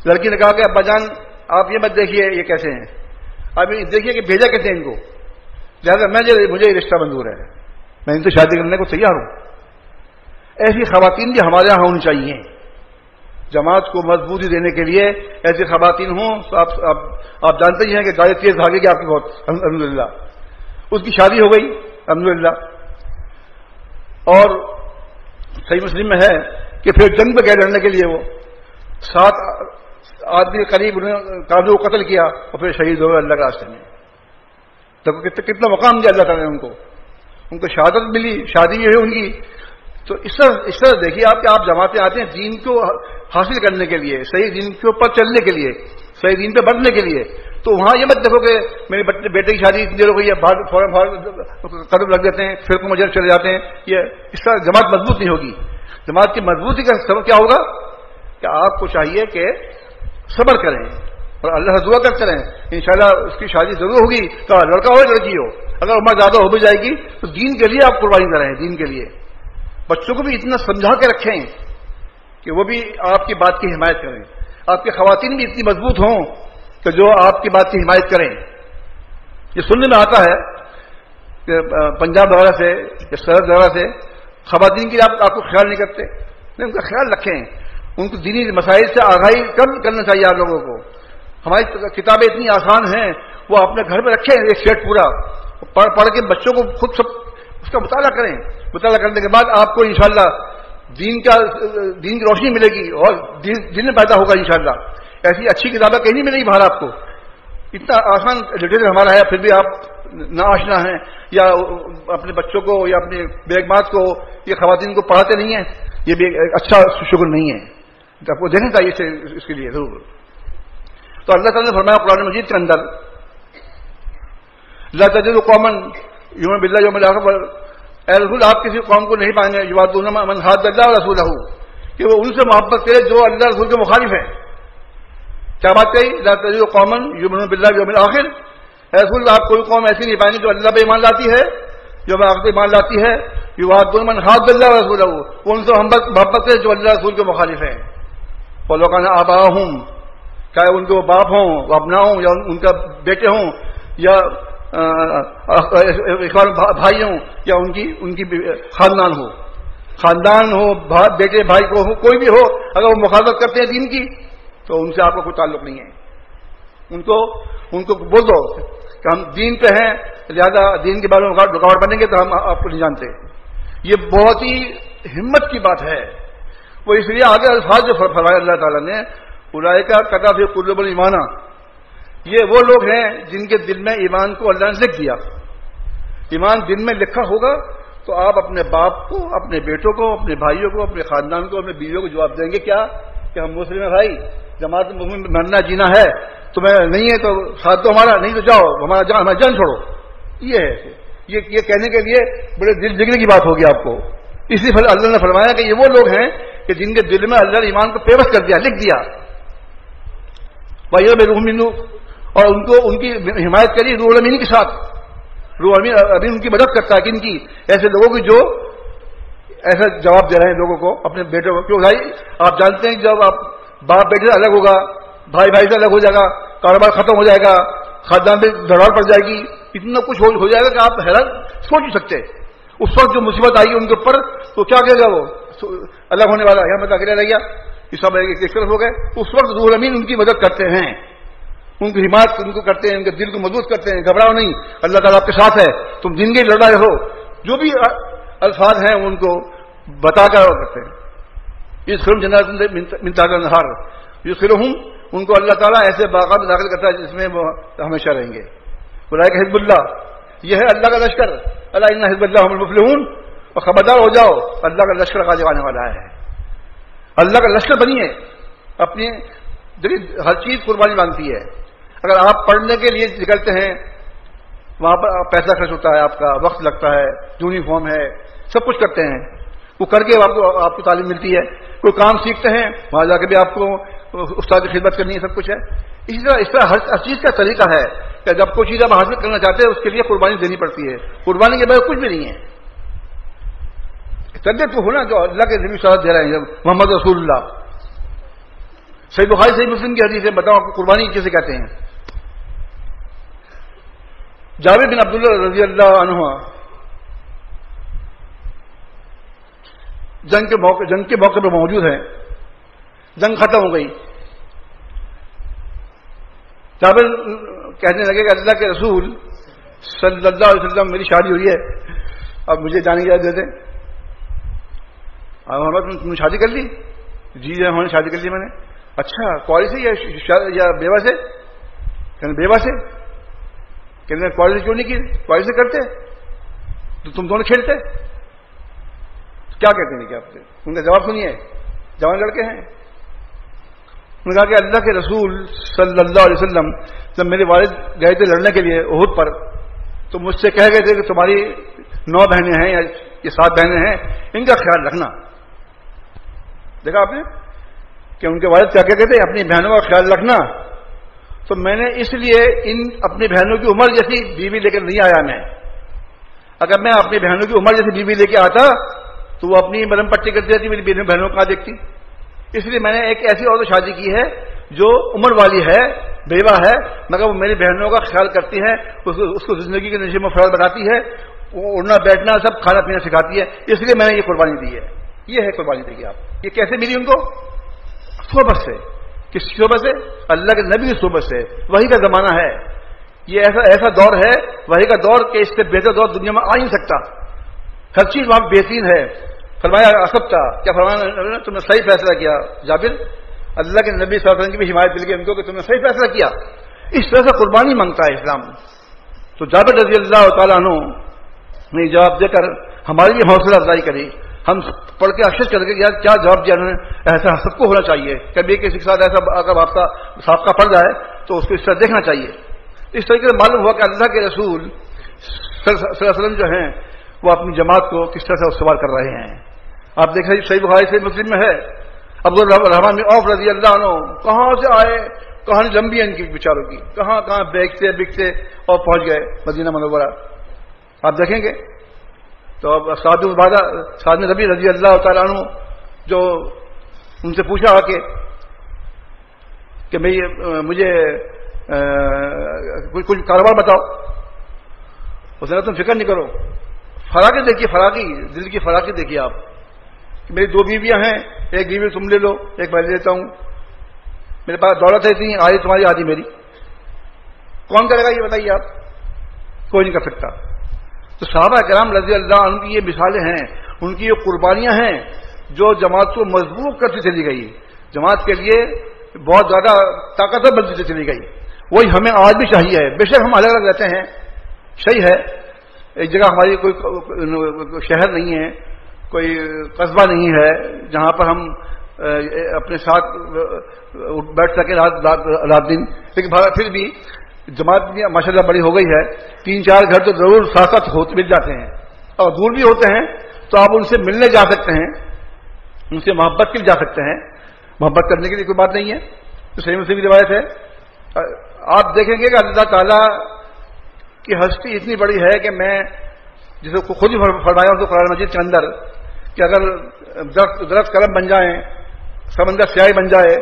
لڑکی نے کہا کہ ابا جان آپ یہ مت دیکھیے یہ کیسے ہیں, آپ دیکھیے کہ بھیجا کیسے ہیں ان کو, لہٰذا مجھے یہ رشتہ منظور ہے, میں ان سے شادی کرنے کو تیار ہوں. ایسی خواتین بھی ہمارے یہاں ہونی چاہیے. جماعت کو مضبوطی دینے کے لیے ایسی خواتین ہوں تو آپ جانتے ہی ہیں کہ گاڑی تیز بھاگے گی آپ کی بہت، الحمدللہ اس کی شادی ہو گئی الحمدللہ. اور صحیح مسلم میں ہے کہ پھر جنگ پہ گئے لڑنے کے لیے، وہ 7 آدمی قریب کافروں کو قتل کیا اور پھر شہید ہو گئے اللہ کے راستے میں. تو کتنا مقام دیا اللہ تعالیٰ نے ان کو شہادت ملی، شادی ہوئی ان کی. تو اس طرح دیکھیے آپ کہ آپ جماعتیں آتے ہیں دین کو حاصل کرنے کے لیے، صحیح دین کے اوپر چلنے کے لیے، صحیح دین پہ بڑھنے کے لیے. تو وہاں یہ مت دیکھو کہ میرے بیٹے کی شادی اتنی دیر ہو گئی ہے، فوراً قدم رکھ دیتے ہیں، پھر مجھے چلے جاتے ہیں. یہ اس طرح جماعت مضبوط نہیں ہوگی. جماعت کی مضبوطی کا سبب کیا ہوگا کہ آپ کو چاہیے کہ صبر کریں اور اللہ سے دعا کرتے رہیں. انشاءاللہ اس کی شادی ضرور ہوگی، کہ لڑکا ہو یا لڑکی ہو. اگر عمر زیادہ ہو بھی جائے گی تو دین کے لیے آپ قربانی کریں. دین کے لیے بچوں کو بھی اتنا سمجھا کے رکھیں کہ وہ بھی آپ کی بات کی حمایت کریں. آپ کی خواتین بھی اتنی مضبوط ہوں کہ جو آپ کی بات کی حمایت کریں. یہ سننے میں آتا ہے کہ پنجاب وغیرہ سے یا سرحد وغیرہ سے خواتین کے لیے آپ کو خیال نہیں کرتے. نہیں، ان کا خیال رکھیں. ان کو دینی مسائل سے آگاہی کم کرنا چاہیے آپ لوگوں کو. ہماری کتابیں اتنی آسان ہیں، وہ اپنے گھر میں رکھیں ایک سیٹ پورا، پڑھ کے بچوں کو خود سب اس کا مطالعہ کریں. مطالعہ کرنے کے بعد آپ کو انشاءاللہ دین کی روشنی ملے گی اور دل میں پیدا ہوگا انشاءاللہ. ایسی اچھی کتابیں کہیں نہیں ملے گی باہر آپ کو. اتنا آسان لٹریچر ہمارا ہے، پھر بھی آپ ناآشنا ہیں یا اپنے بچوں کو یا اپنے بیگمات کو یا خواتین کو پڑھاتے نہیں ہیں. یہ بھی ایک اچھا شغل نہیں ہے. آپ کو دیکھنا چاہیے اس کے لیے ضرور. تو اللہ تعالیٰ نے فرمایا قرآن مجید کے اندر لا تجد قوما یؤمنون باللہ یوم الآخر، اے رسول آپ کسی قوم کو نہیں پائیں گے یوادون من حاد اللہ ورسولہ کہ وہ ان سے محبت کرے جو اللہ رسول کے مخالف ہیں. کیا بات کہی؟ لا تجد قوما یؤمنون باللہ یوم الآخر، اے رسول آپ کوئی قوم ایسی نہیں پائیں گے جو اللہ پہ ایمان لاتی ہے، یوم آخر پہ ایمان لاتی ہے. یوادون من حاد اللہ ورسولہ وہ ان سے محبت کرے جو اللہ رسول کے مخالف ہیں. ولو کان آباؤہم، چاہے ان کے باپ ہوں، ابناء ہوں، یا ان کا بیٹے ہوں، یا بھائی ہوں، یا ان کی خاندان ہو، بیٹے بھائی کو ہو، کوئی بھی ہو، اگر وہ مخالفت کرتے ہیں دین کی تو ان سے آپ کا کوئی تعلق نہیں ہے. ان کو بول دو کہ ہم دین پہ ہیں، لہذا دین کے بارے میں رکاوٹ بنیں گے تو ہم آپ کو نہیں جانتے. یہ بہت ہی ہمت کی بات ہے. وہ اس لیے آگے الفاظ جو فرمایا اللہ تعالیٰ نے اولئک کتب فی قلوبہم الایمان، یہ وہ لوگ ہیں جن کے دل میں ایمان کو اللہ نے لکھ دیا. ایمان دل میں لکھا ہوگا تو آپ اپنے باپ کو، اپنے بیٹوں کو، اپنے بھائیوں کو، اپنے خاندان کو، اپنے بیویوں کو جواب دیں گے کیا کہ ہم مسلم ہیں بھائی، جماعت مسلم مرنا جینا ہے، تمہیں نہیں ہے تو ساتھ تو ہمارا، نہیں تو جاؤ ہمارا جان چھوڑو. یہ ہے یہ کہنے کے لیے بڑے دل جگنے کی بات ہوگی آپ کو. اسی اللہ نے فرمایا کہ یہ وہ لوگ ہیں کہ جن کے دل میں اللہ نے ایمان کو پیوست کر دیا، لکھ دیا. بھائی روح منو، اور ان کی حمایت کری روح الامین کے ساتھ. روح الامین ابھی ان کی مدد کرتا ہے کن کی؟ ایسے لوگوں کی جو ایسا جواب دے رہے ہیں لوگوں کو، اپنے بیٹوں کو. کیوں بھائی آپ جانتے ہیں جب آپ باپ بیٹے سے الگ ہوگا، بھائی سے الگ ہو جائے گا، کاروبار ختم ہو جائے گا، خاندان میں دھڑاڑ پڑ جائے گی، اتنا کچھ ہو جائے گا کہ آپ حیران سوچ نہیں سکتے. اس وقت جو مصیبت آئی ان کے اوپر تو کیا کہے گا وہ الگ ہونے والا، یہاں میں اکیلے رہ گیا، یہ سب ایک طرف ہو گئے. اس وقت روح الامین ان کی مدد کرتے ہیں، ان کی حمایت ان کو کرتے ہیں، ان کے دل کو مضبوط کرتے ہیں. گھبراؤ نہیں، اللہ تعالیٰ آپ کے ساتھ ہے، تم زندگی لڑ رہے ہو. جو بھی الفاظ ہیں ان کو بتا کر کرتے ہیں. اس خرم جنات من تحتہا الانہار یدخلہم، ان کو اللہ تعالیٰ ایسے باغات میں داخل کرتا ہے جس میں وہ ہمیشہ رہیں گے. اولئک حزب اللہ، یہ ہے اللہ کا لشکر. الا ان حزب اللہ هم المفلحون، اور خبردار ہو جاؤ اللہ کا لشکر غالب آنے والا ہے. اللہ کا لشکر بنیے. اپنی ہر چیز قربانی مانگتی ہے. اگر آپ پڑھنے کے لیے نکلتے ہیں وہاں پر پیسہ خرچ ہوتا ہے، آپ کا وقت لگتا ہے، یونیفارم ہے، سب کچھ کرتے ہیں، وہ کر کے آپ کو تعلیم ملتی ہے. کوئی کام سیکھتے ہیں وہاں جا کے بھی آپ کو استاد کی خدمت کرنی ہے، سب کچھ ہے. اس طرح ہر چیز کا طریقہ ہے کہ جب کوئی چیز آپ حاصل کرنا چاہتے ہیں اس کے لیے قربانی دینی پڑتی ہے. قربانی کے بغیر کچھ بھی نہیں ہے. طبیعت تو ہونا جو اللہ کے نبی صلی اللہ علیہ وسلم دے رہے ہیں محمد رسول اللہ. صحیح بخاری صحیح مسلم کی حدیث ہے. بتاؤ آپ کو قربانی کیسے کہتے ہیں؟ جابر بن عبداللہ رضی اللہ عنہ جنگ کے موقع پہ موجود ہیں. جنگ ختم ہو گئی. جابر کہنے لگے کہ اللہ کے رسول صلی اللہ علیہ وسلم میری شادی ہوئی ہے, اب مجھے جانے کی اجازت دے دیں. تم نے شادی کر لی؟ جی ہم نے شادی کر لی. میں نے اچھا کالج سے یا بیوہ سے؟ کہنے بیوہ سے. کہنے کالج سے کیوں نہیں کی؟ کالج سے کرتے تو تم دونوں کھیلتے. کیا کہتے ہیں کیا ان کا جواب سنیے, جوان لڑکے ہیں. انہوں نے کہا کہ اللہ کے رسول صلی اللہ علیہ وسلم جب میرے والد گئے تھے لڑنے کے لیے احد پر, تو مجھ سے کہہ گئے تھے کہ تمہاری 9 بہنیں ہیں یا 7 بہنیں ہیں, ان کا خیال رکھنا. دیکھا آپ نے کہ ان کے والد کیا کہتے تھے, اپنی بہنوں کا خیال رکھنا. تو میں نے اس لیے ان اپنی بہنوں کی عمر جیسی بیوی لے کر نہیں آیا. میں اگر میں اپنی بہنوں کی عمر جیسی بیوی لے کے آتا تو وہ اپنی مرم پٹی کرتی رہتی, میری بہنوں کہاں دیکھتی. اس لیے میں نے ایک ایسی عورت سے شادی کی ہے جو عمر والی ہے, بیوہ ہے, مگر وہ میری بہنوں کا خیال کرتی ہے, اس کو زندگی کے نشے میں فرار بناتی ہے, اڑنا بیٹھنا سب کھانا پینا سکھاتی ہے. اس لیے میں نے یہ قربانی دی ہے. یہ ہے قربانی. دیکھیے آپ, یہ کیسے ملی ان کو؟ صحبت سے. کس صحبت سے؟ اللہ کے نبی کی صحبت سے. وہی کا زمانہ ہے یہ, ایسا دور ہے وہی کا دور کہ اس سے بہتر دور دنیا میں آ ہی نہیں سکتا. ہر چیز وہاں بہترین ہے. فرمایا اصبتا, کیا فرمایا؟ تم نے صحیح فیصلہ کیا. جابر, اللہ کے نبی صلی اللہ علیہ وسلم کی بھی حمایت مل گئی ان کو کہ تم نے صحیح فیصلہ کیا. اس طرح سے قربانی مانگتا ہے اسلام. تو جابر رضی اللہ تعالیٰ عنہ نے جواب دے کر ہماری بھی حوصلہ افزائی کری. ہم پڑھ کے اشد کر کے یار کیا جواب دیا انہوں نے. ایسا سب کو ہونا چاہیے, کبھی کسی کے ساتھ ایسا اگر سابقہ پڑ جائے تو اس کو اس طرح دیکھنا چاہیے. اس طریقے سے معلوم ہوا کہ اللہ کے رسول صلی اللہ علیہ وسلم جو ہیں وہ اپنی جماعت کو کس طرح سے استوار کر رہے ہیں. آپ دیکھ رہے صحیح بخاری صحیح مسلم میں ہے, عبدالرحمن بن عوف رضی اللہ عنہ کہاں سے آئے, کہانی لمبی ہے ان کی بیچاروں کی, کہاں کہاں بیچتے بکتے اور پہنچ گئے مدینہ منورہ. آپ دیکھیں گے تو اب سعد بن ربیع رضی اللہ تعالیٰ عنہ جو ان سے پوچھا کہ مجھے کچھ کاروبار بتاؤ. اس نے تم فکر نہیں کرو, فراغی دیکھیے, فراغی دل کی فراغی دیکھیے آپ. میری 2 بیویاں ہیں, ایک بیوی تم لے لو, ایک میں لے لیتا ہوں. میرے پاس دولت ہے اتنی, آدھی تمہاری آدھی میری. کون کرے گا یہ بتائیے آپ؟ کوئی نہیں کر سکتا. تو صحابہ کرام رضی اللہ عنہ کی یہ مثالیں ہیں, ان کی یہ قربانیاں ہیں جو جماعت کو مضبوط کرتی چلی گئی, جماعت کے لیے بہت زیادہ طاقتور بنتی چلی گئی. وہی ہمیں آج بھی چاہیے. بے شک ہم الگ الگ رہتے ہیں, صحیح ہے, ایک جگہ ہماری کوئی شہر نہیں ہے, کوئی قصبہ نہیں ہے جہاں پر ہم اپنے ساتھ بیٹھ سکیں رات دن, لیکن پھر بھی جماعت ماشاء اللہ بڑی ہو گئی ہے. 3-4 گھر تو ضرور ساتھ ساتھ مل جاتے ہیں, اور دور بھی ہوتے ہیں تو آپ ان سے ملنے جا سکتے ہیں, ان سے محبت کے لیے جا سکتے ہیں. محبت کرنے کے لیے کوئی بات نہیں ہے. تو صحیح مسلم کی روایت ہے. آپ دیکھیں گے کہ اللہ تعالیٰ کی ہستی اتنی بڑی ہے کہ میں جسے خود ہی فرمایا ہوں تو قرآن مجید کے اندر کہ اگر درخت قلم بن جائیں, سمندر سیاہی بن جائے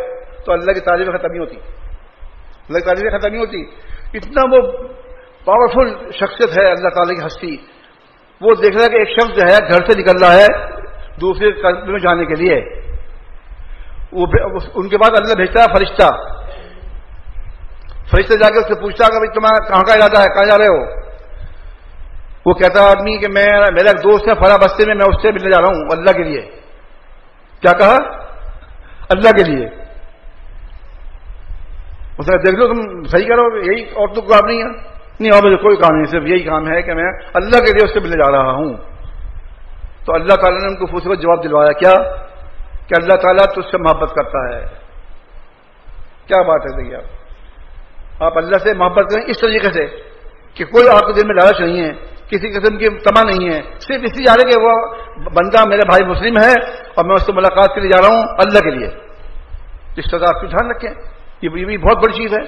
تو اللہ کی تعریف ختم نہیں ہوتی. اللہ کی تعریف ختم نہیں ہوتی. اتنا وہ پاورفل شخصیت ہے اللہ تعالیٰ کی ہستی. وہ دیکھ رہا ہے کہ ایک شخص جو ہے گھر سے نکل رہا ہے دوسرے قصبے میں جانے کے لیے, وہ ان کے بعد اللہ بھیجتا ہے فرشتہ جا کے اس سے پوچھتا ہے کہ بھائی تمہارا کہاں کا ارادہ ہے, کہاں جا رہے ہو؟ وہ کہتا ہے آدمی کہ میرا ایک دوست ہے فلاں بستے میں اس سے ملنے جا رہا ہوں اللہ کے لیے. کیا کہا؟ اللہ کے لیے. اس نے دیکھ لو تم صحیح کرو, یہی اور تو کام نہیں ہے. نہیں اور مجھے کوئی کام نہیں, صرف یہی کام ہے کہ میں اللہ کے لیے اس سے ملنے جا رہا ہوں. تو اللہ تعالیٰ نے ان کو پوچھے جواب دلوایا کیا کہ اللہ تعالیٰ تجھ سے محبت کرتا ہے. کیا بات ہے. دیکھیے آپ اللہ سے محبت کریں اس طریقے سے کہ کوئی آپ کے دل میں لالچ نہیں ہے, کسی قسم کی تما نہیں ہے, صرف اس لیے جا رہے کہ وہ بندہ میرا بھائی مسلم ہے اور میں اس سے ملاقات کے لیے جا رہا ہوں اللہ کے لیے. اس طرح آپ کو دھیان رکھیں, یہ بھی بہت بڑی چیز ہے.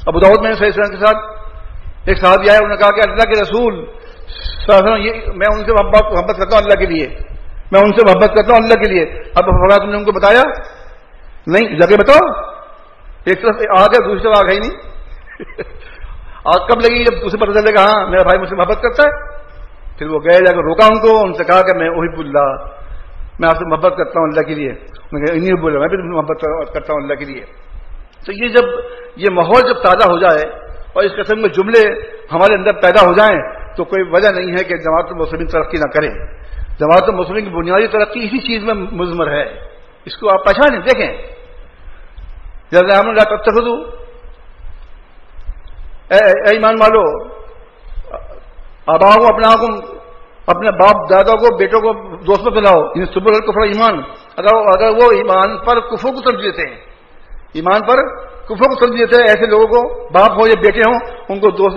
ابو داؤد میں صحیح سنت کے ساتھ ایک صحابی آئے, انہوں نے کہا کہ اللہ کے رسول میں ان سے محبت کرتا ہوں اللہ کے لیے, میں ان سے محبت کرتا ہوں اللہ کے لیے. اب تم نے ان کو بتایا نہیں, جگہ بتاؤ. ایک طرف آگ ہے دوسری طرف آگ ہے ہی نہیں. آگ کب لگی؟ جب اسے پتہ چلے گا ہاں میرا بھائی مجھ سے محبت کرتا ہے. پھر وہ گئے, جا کر روکا ان کو, ان سے کہا کہ میں وہی اللہ میں آپ سے محبت کرتا ہوں اللہ کے لیے. میں انہیں بولا میں بھی محبت کرتا ہوں اللہ کے لیے. تو یہ جب یہ ماحول جب تازہ ہو جائے اور اس قسم کے جملے ہمارے اندر پیدا ہو جائیں تو کوئی وجہ نہیں ہے کہ جماعت المسلمین ترقی نہ کرے. جماعت المسلمین کی بنیادی ترقی اسی چیز میں مضمر ہے. اس کو آپ پہچانیں, دیکھیں. جیسے ہم نے تتخذوا اے ایمان والو آباؤں اپنے باپ دادا کو بیٹوں کو دوست میں بناؤ. سبل الکفر ایمان, اگر وہ ایمان پر کفر کو ترجیح دیتے ہیں, ایمان پر کفر کو ترجیح دیتے ہیں, ایسے لوگوں کو باپ ہو یا بیٹے ہوں ان کو دوست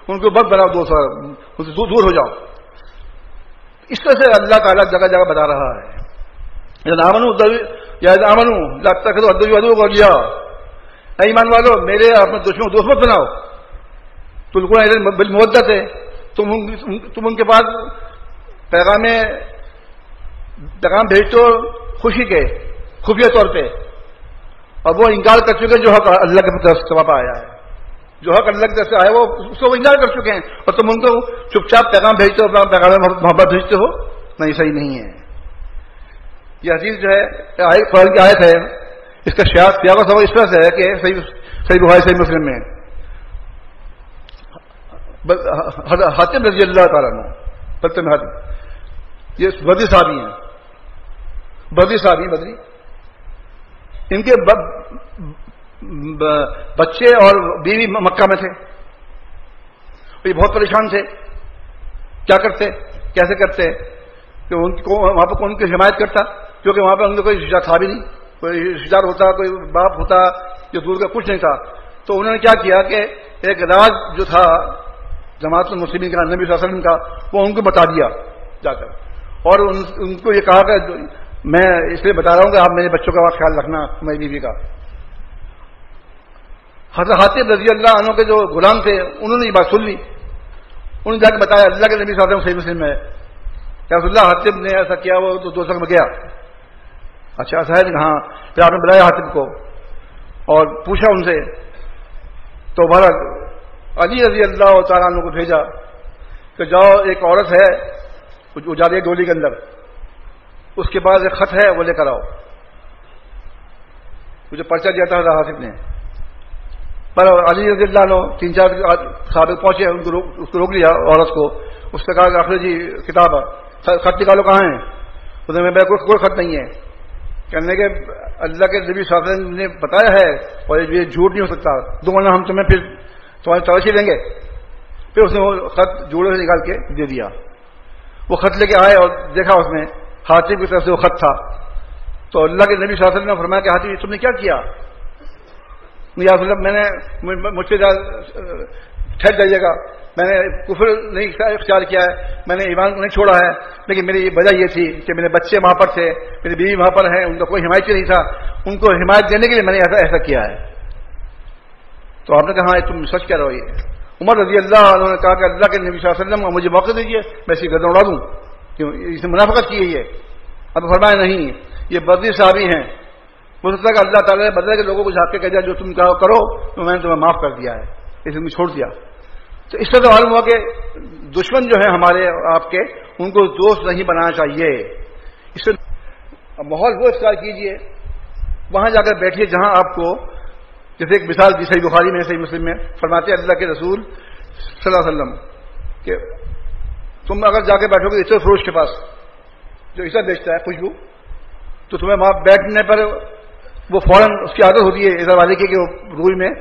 ان کو بد بناؤ, دوست ان سے دور ہو جاؤ. اس طرح سے اللہ تعالیٰ جگہ جگہ بتا رہا ہے ایمان والو میرے اپنے دشمنوں کو دوست مت بناؤ. تلقون بالمودت ہے, تم ان کے پاس پیغام بھیجتے ہو خوشی کے خفیہ طور پہ, اور وہ انکار کر چکے جو حق اللہ کی طرف سے آیا ہے. جو حق اللہ کی طرف سے آیا وہ اس کو انکار کر چکے ہیں, اور تم ان کو چپ چاپ پیغام بھیجتے ہو, پیغام محبت بھیجتے ہو. نہیں, صحیح نہیں ہے. یہ حدیث جو ہے قرآن کی آیت ہے, اس کا سیاق و سبق اس طرح سے ہے کہ صحیح بخاری صحیح مسلم میں حاتم رضی اللہ تعالیٰ عنہ, یہ بدری صحابی ہیں, بدری ان کے بچے اور بیوی مکہ میں تھے. یہ بہت پریشان تھے, کیا کرتے کیسے کرتے کہ وہاں پہ کون کی حمایت کرتا, کیونکہ وہاں پہ ان کو کوئی رشتہ تھا بھی نہیں, کوئی رشتہ دار ہوتا, کوئی باپ ہوتا جو دور کا کچھ نہیں تھا. تو انہوں نے کیا کیا کہ ایک راز جو تھا جماعت المسلمین کا, نبی صلی اللہ علیہ وسلم کا, وہ ان کو بتا دیا جا کر, اور ان کو یہ کہا کہ میں اس لیے بتا رہا ہوں کہ آپ میرے بچوں کا خیال رکھنا, میری بیوی کا. حضرت حاتم رضی اللہ عنہ کے جو غلام تھے انہوں نے یہ بات سن لی, انہوں نے جا کے بتایا اللہ کے نبی صلی اللہ علیہ وسلم صحیح مسلم ہے کہ رسول اللہ حاتم نے ایسا کیا, وہ تو دوسرے میں گیا. اچھا ایسا ہے کہ ہاں. پھر آپ نے بلایا حاتم کو اور پوچھا ان سے, تو بہرحال علی رضی اللہ تعالیٰ عنہ کو بھیجا کہ جاؤ ایک عورت ہے وہ جا رہی ہے ڈولی کے اندر, اس کے پاس ایک خط ہے وہ لے کر آؤ. مجھے پرچہ دیا تھا حاتم نے, پر علی رضی اللہ عنہ 3-4 صحابہ پہنچے, اس کو روک لیا عورت کو. اس نے کہا کہ آخر جی کتاب خط نکالو, کہاں ہے؟ اس نے میرے کوئی خط نہیں ہے. کہنے کے اللہ کے نبی صلی اللہ علیہ وسلم نے بتایا ہے اور یہ جھوٹ نہیں ہو سکتا, ورنہ ہم تمہیں پھر تمہاری تلاشی لیں گے. پھر اس نے وہ خط جوڑے سے نکال کے دے دیا. وہ خط لے کے آئے اور دیکھا اس میں حاتم کی طرف سے وہ خط تھا. تو اللہ کے نبی صلی اللہ علیہ وسلم نے فرمایا کہ حاتم تم نے کیا کیا؟ یا رسول اللہ میں نے مجھ سے ٹھہر جائیے گا, میں نے کفر نہیں اختیار کیا ہے, میں نے ایمان نہیں چھوڑا ہے, لیکن میری وجہ یہ تھی کہ میرے بچے وہاں پر تھے, میری بیوی وہاں پر ہیں, ان کا کوئی حمایتی نہیں تھا, ان کو حمایت دینے کے لیے میں نے ایسا کیا ہے. تو آپ نے کہا ہاں تم سچ کہہ رہے ہو. یہ عمر رضی اللہ عنہ نے کہا کہ اللہ کے نبی صلی اللہ علیہ وسلم مجھے موقع دیجیے, میں اسی گردن اڑا دوں, کیوں اس نے منافقت کی ہے. اب فرمایا نہیں, یہ بدری صحابی ہیں, ہو سکتا ہے کہ اللہ تعالیٰ نے بدلے کے لوگوں کو جھانک کے کہہ دیا جو تم کرو تو میں نے تمہیں معاف کر دیا ہے, اس نے چھوڑ دیا. تو اس طرح معلوم ہوا کہ دشمن جو ہے ہمارے آپ کے, ان کو دوست نہیں بنانا چاہیے. اس سے ماحول وہ اختیار کیجیے, وہاں جا کر بیٹھیے جہاں آپ کو, جیسے ایک مثال دی صحیح بخاری میں صحیح مسلم میں فرماتے ہیں اللہ کے رسول صلی اللہ علیہ وسلم کہ تم اگر جا کے بیٹھو گے عطر فروش کے پاس جو عطر بیچتا ہے خوشبو, تو تمہیں وہاں بیٹھنے پر وہ فوراً اس کی عادت ہوتی ہے عطر والے کی کہ وہ روئی میں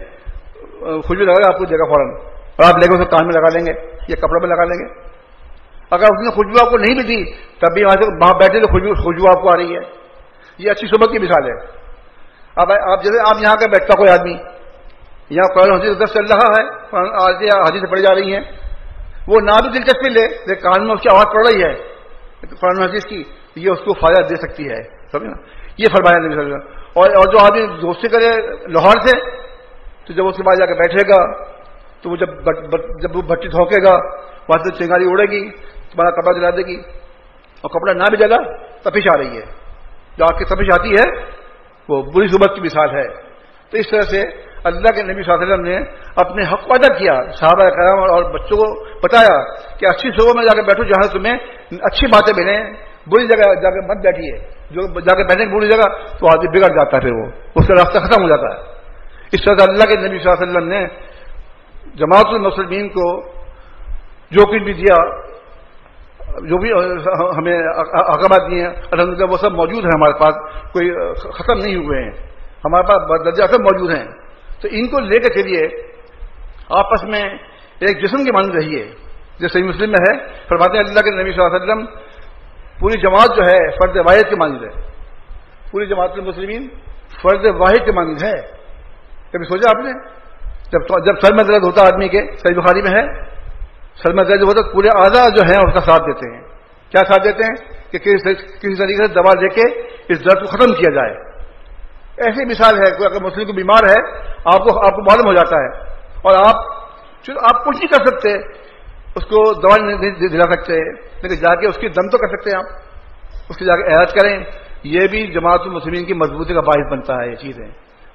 خوشبو لگا آپ کو دے گا فوراً, اور آپ لے کے اسے کان میں لگا لیں گے یا کپڑے میں لگا لیں گے. اگر اس نے خوشبو آپ کو نہیں بھی دی تب بھی وہاں بیٹھے تو خوشبو آپ کو آ رہی ہے. یہ اچھی صحبت کی مثال ہے. اب آپ جیسے آپ یہاں کا بیٹھتا کوئی آدمی, یہاں قرآن حدیث درس چل رہا ہے, حدیث پڑھی جا رہی ہیں, وہ نہ بھی دلچسپی لے لیکن کان میں اس کی آواز پڑ رہی ہے قرآن حدیث کی, یہ اس کو فائدہ دے سکتی ہے. سمجھے نا, یہ فرمایا نبی صلی اللہ علیہ وسلم. اور جو آدمی دوستی کرے لاہور سے, تو جب اس کے بعد جا کے بیٹھے گا تو وہ جب وہ بھٹی دھوکے گا وہاں سے چنگاری اڑے گی, تمہارا کپڑا جلا دے گی, اور کپڑا نہ بھی جلا تپش آ رہی ہے. جو آپ کی تپش آتی ہے وہ بری صحبت کی مثال ہے. تو اس طرح سے اللہ کے نبی صلی اللہ علیہ وسلم نے اپنے حق کو ادا کیا, صحابہ کرام اور بچوں کو بتایا کہ اچھی صحبت میں جا کے بیٹھو جہاں تمہیں اچھی باتیں ملیں, بری جگہ جا کے مت بیٹھیے، جو جا کے بیٹھنے کی بری جگہ تو آدمی بگڑ جاتا ہے، پھر وہ اس کا راستہ ختم ہو جاتا ہے۔ اس طرح اللہ کے نبی صلی اللہ علیہ وسلم نے جماعت المسلمین کو جو کچھ بھی دیا، جو بھی ہمیں احکامات دیے ہیں، الحمدللہ وہ سب موجود ہیں ہمارے پاس، کوئی ختم نہیں ہوئے ہیں، ہمارے پاس درجہ سب موجود ہیں۔ تو ان کو لے کے چلیے، آپس میں ایک جسم کی مانند رہیے، جو صحیح مسلم میں ہے، فرماتے ہیں اللہ کے نبی صلی اللہ علیہ وسلم پوری جماعت جو ہے فرد واحد کے مانند ہے، پوری جماعت المسلمین فرد واحد کے مانند ہے۔ کبھی سوچا آپ نے جب سر میں درد ہوتا آدمی کے، صحیح بخاری میں ہے، سر میں درد ہوتا پورے اعضاء جو ہیں اس کا ساتھ دیتے ہیں۔ کیا ساتھ دیتے ہیں؟ کہ کسی طریقے سے دوا دے کے اس درد کو ختم کیا جائے۔ ایسی مثال ہے، کوئی اگر مسلم کو بیمار ہے، آپ کو معلوم ہو جاتا ہے، اور آپ کچھ نہیں کر سکتے، اس کو دوا نہیں دلا سکتے، لیکن جا کے اس کی دم تو کر سکتے ہیں، آپ اس کی جا کے عیادت کریں۔ یہ بھی جماعت المسلمین کی مضبوطی کا باعث بنتا ہے۔ یہ چیزیں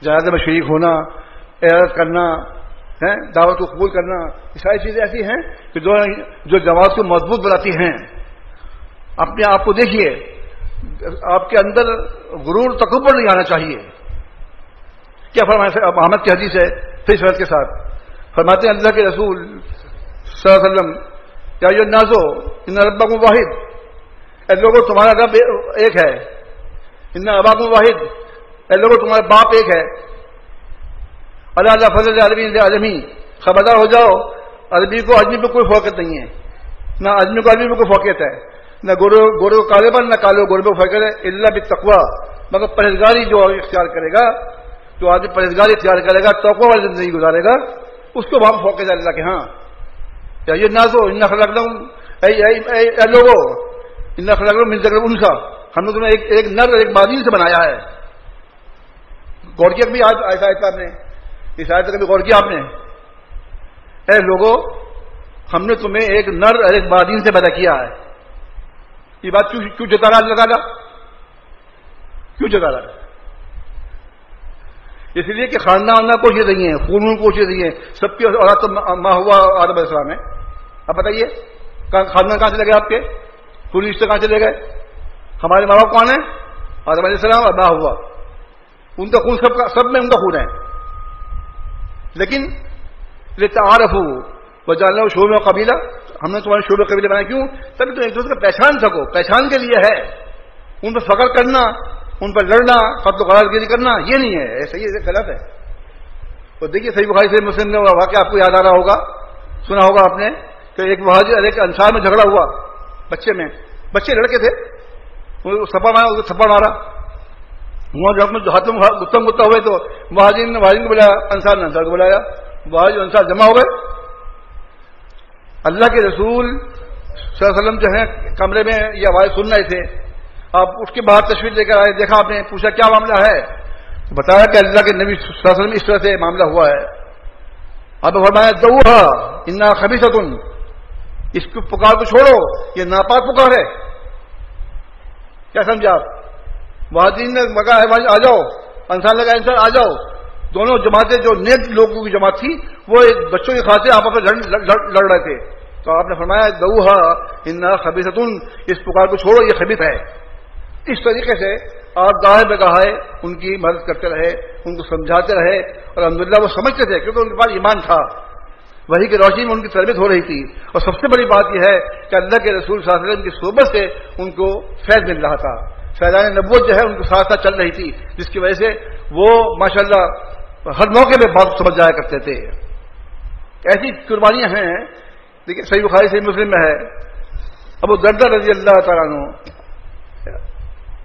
جنازے میں شریک ہونا، عیادت کرنا، دعوت کو قبول کرنا، یہ ساری چیزیں ایسی ہیں کہ جو جماعت کو مضبوط بناتی ہیں۔ اپنے آپ کو دیکھیے، آپ کے اندر غرور تکبر نہیں آنا چاہیے۔ کیا فرمایا احمد کی حدیث ہے صحیح صحت کے ساتھ، فرماتے ہیں اللہ کے رسول صلی اللہ علیہ وسلم، کیا یہ نازو ان ربکم واحد، اے لوگوں تمہارا رب ایک ہے، ان اباکم واحد، اے لوگوں تمہارا باپ ایک ہے، اللہ فضل عربی عجمی، خبردار ہو جاؤ عربی کو اجمی پہ کوئی فوقیت نہیں ہے، نہ اجمی کو عربی پہ کوئی فوقیت ہے، نہ گورے کو کالے پر، نہ کالے گورے پہ فوقیت ہے، الا بالتقوی، مگر پرہیزگاری جو اختیار کرے گا، جو آدمی پرہیزگاری اختیار کرے گا، تقوی والی زندگی گزارے گا، اس کو وہاں فوقیت ہے اللہ کے ہاں۔ یہ نازو ان خلقناکم، اے لوگوں ان خلقناکم من ذکر انثی، ہم نے تمہیں ایک نر اور ایک مادی سے بنایا ہے۔ غور کیا بھی آیت آپ نے، اس آیت کا بھی غور کیا آپ نے؟ اے لوگوں ہم نے تمہیں ایک نر اور ایک مادی سے پیدا کیا ہے۔ یہ بات کیوں جتا رہا اللہ تعالیٰ؟ کیوں جتا رہا؟ اس لیے کہ خاندان کوشش رہی ہیں، خون کوشش رہی ہیں، سب کی اولاد تو ماں ہوا آدم علیہ السلام ہے۔ اب بتائیے خاندان کہاں چلے گئے آپ کے؟ خون رشتے کہاں چلے گئے؟ ہمارے ماں باپ کون ہیں؟ آدم علیہ السلام اور ماں ہوا، ان کا خون سب میں ان کا خون ہے، لیکن لتعارفوا وجعلنا شعوبا وقبیلا، ہم نے تمہارے شعبے قبیلے بنائے، کیوں؟ تبھی تم ایک دوسرے کو پہچان سکو، پہچان کے لیے ہے۔ ان پر فخر کرنا، ان پر لڑنا، قتل و غارت گیری کرنا یہ نہیں ہے، ایسا یہ غلط ہے۔ تو دیکھیے صحیح بخاری صحیح مسلم میں واقعہ آپ کو یاد آ رہا ہوگا، سنا ہوگا آپ نے کہ ایک مہاجر ایک انصار میں جھگڑا ہوا، بچے لڑکے تھے، تھپڑ مارا، ہاتھ میں گتم گتا ہوئے، تو مہاجرین نے مہاجرین کو بلایا، انصار نے انصار کو بلایا، مہاجر انصار جمع ہو گئے۔ اللہ کے رسول صلی اللہ علیہ وسلم جو ہیں کمرے میں یہ آواز سن رہے تھے، آپ اس کے بعد تشریف لے کر آئے، دیکھا آپ نے، پوچھا کیا معاملہ ہے، بتایا کہ اللہ کے نبی صلی اللہ علیہ وسلم اس طرح سے معاملہ ہوا ہے۔ آپ نے فرمایا دعوہا انہا خبیثۃ، اس کو پکار کو چھوڑو، یہ ناپاک پکار ہے۔ کیا سمجھا آپ؟ مہاجرین نے کہا ہے آ جاؤ، انصار لگا انصار آ جاؤ، دونوں جماعتیں جو نیک لوگوں کی جماعت تھی وہ ایک بچوں کی خاطر آپس میں لڑ رہے تھے، تو آپ نے فرمایا دعوہا انہا خبیثۃ، اس پکار کو چھوڑو یہ خبیث ہے۔ اس طریقے سے آپ گاہے بگاہے ان کی مدد کرتے رہے، ان کو سمجھاتے رہے، اور الحمدللہ وہ سمجھتے تھے کیونکہ ان کے پاس ایمان تھا، وہی کی روشنی میں ان کی تربیت ہو رہی تھی۔ اور سب سے بڑی بات یہ ہے کہ اللہ کے رسول صلی اللہ علیہ وسلم کی صحبت سے ان کو فیض مل رہا تھا، فیضان نبوت جو ہے ان کے ساتھ ساتھ چل رہی تھی، جس کی وجہ سے وہ ماشاءاللہ ہر موقع پہ بات سمجھ جایا کرتے تھے۔ ایسی قربانیاں ہیں، دیکھیے صحیح بخاری صحیح مسلم میں ہے، ابو دردہ رضی اللہ تعالیٰ عنہ،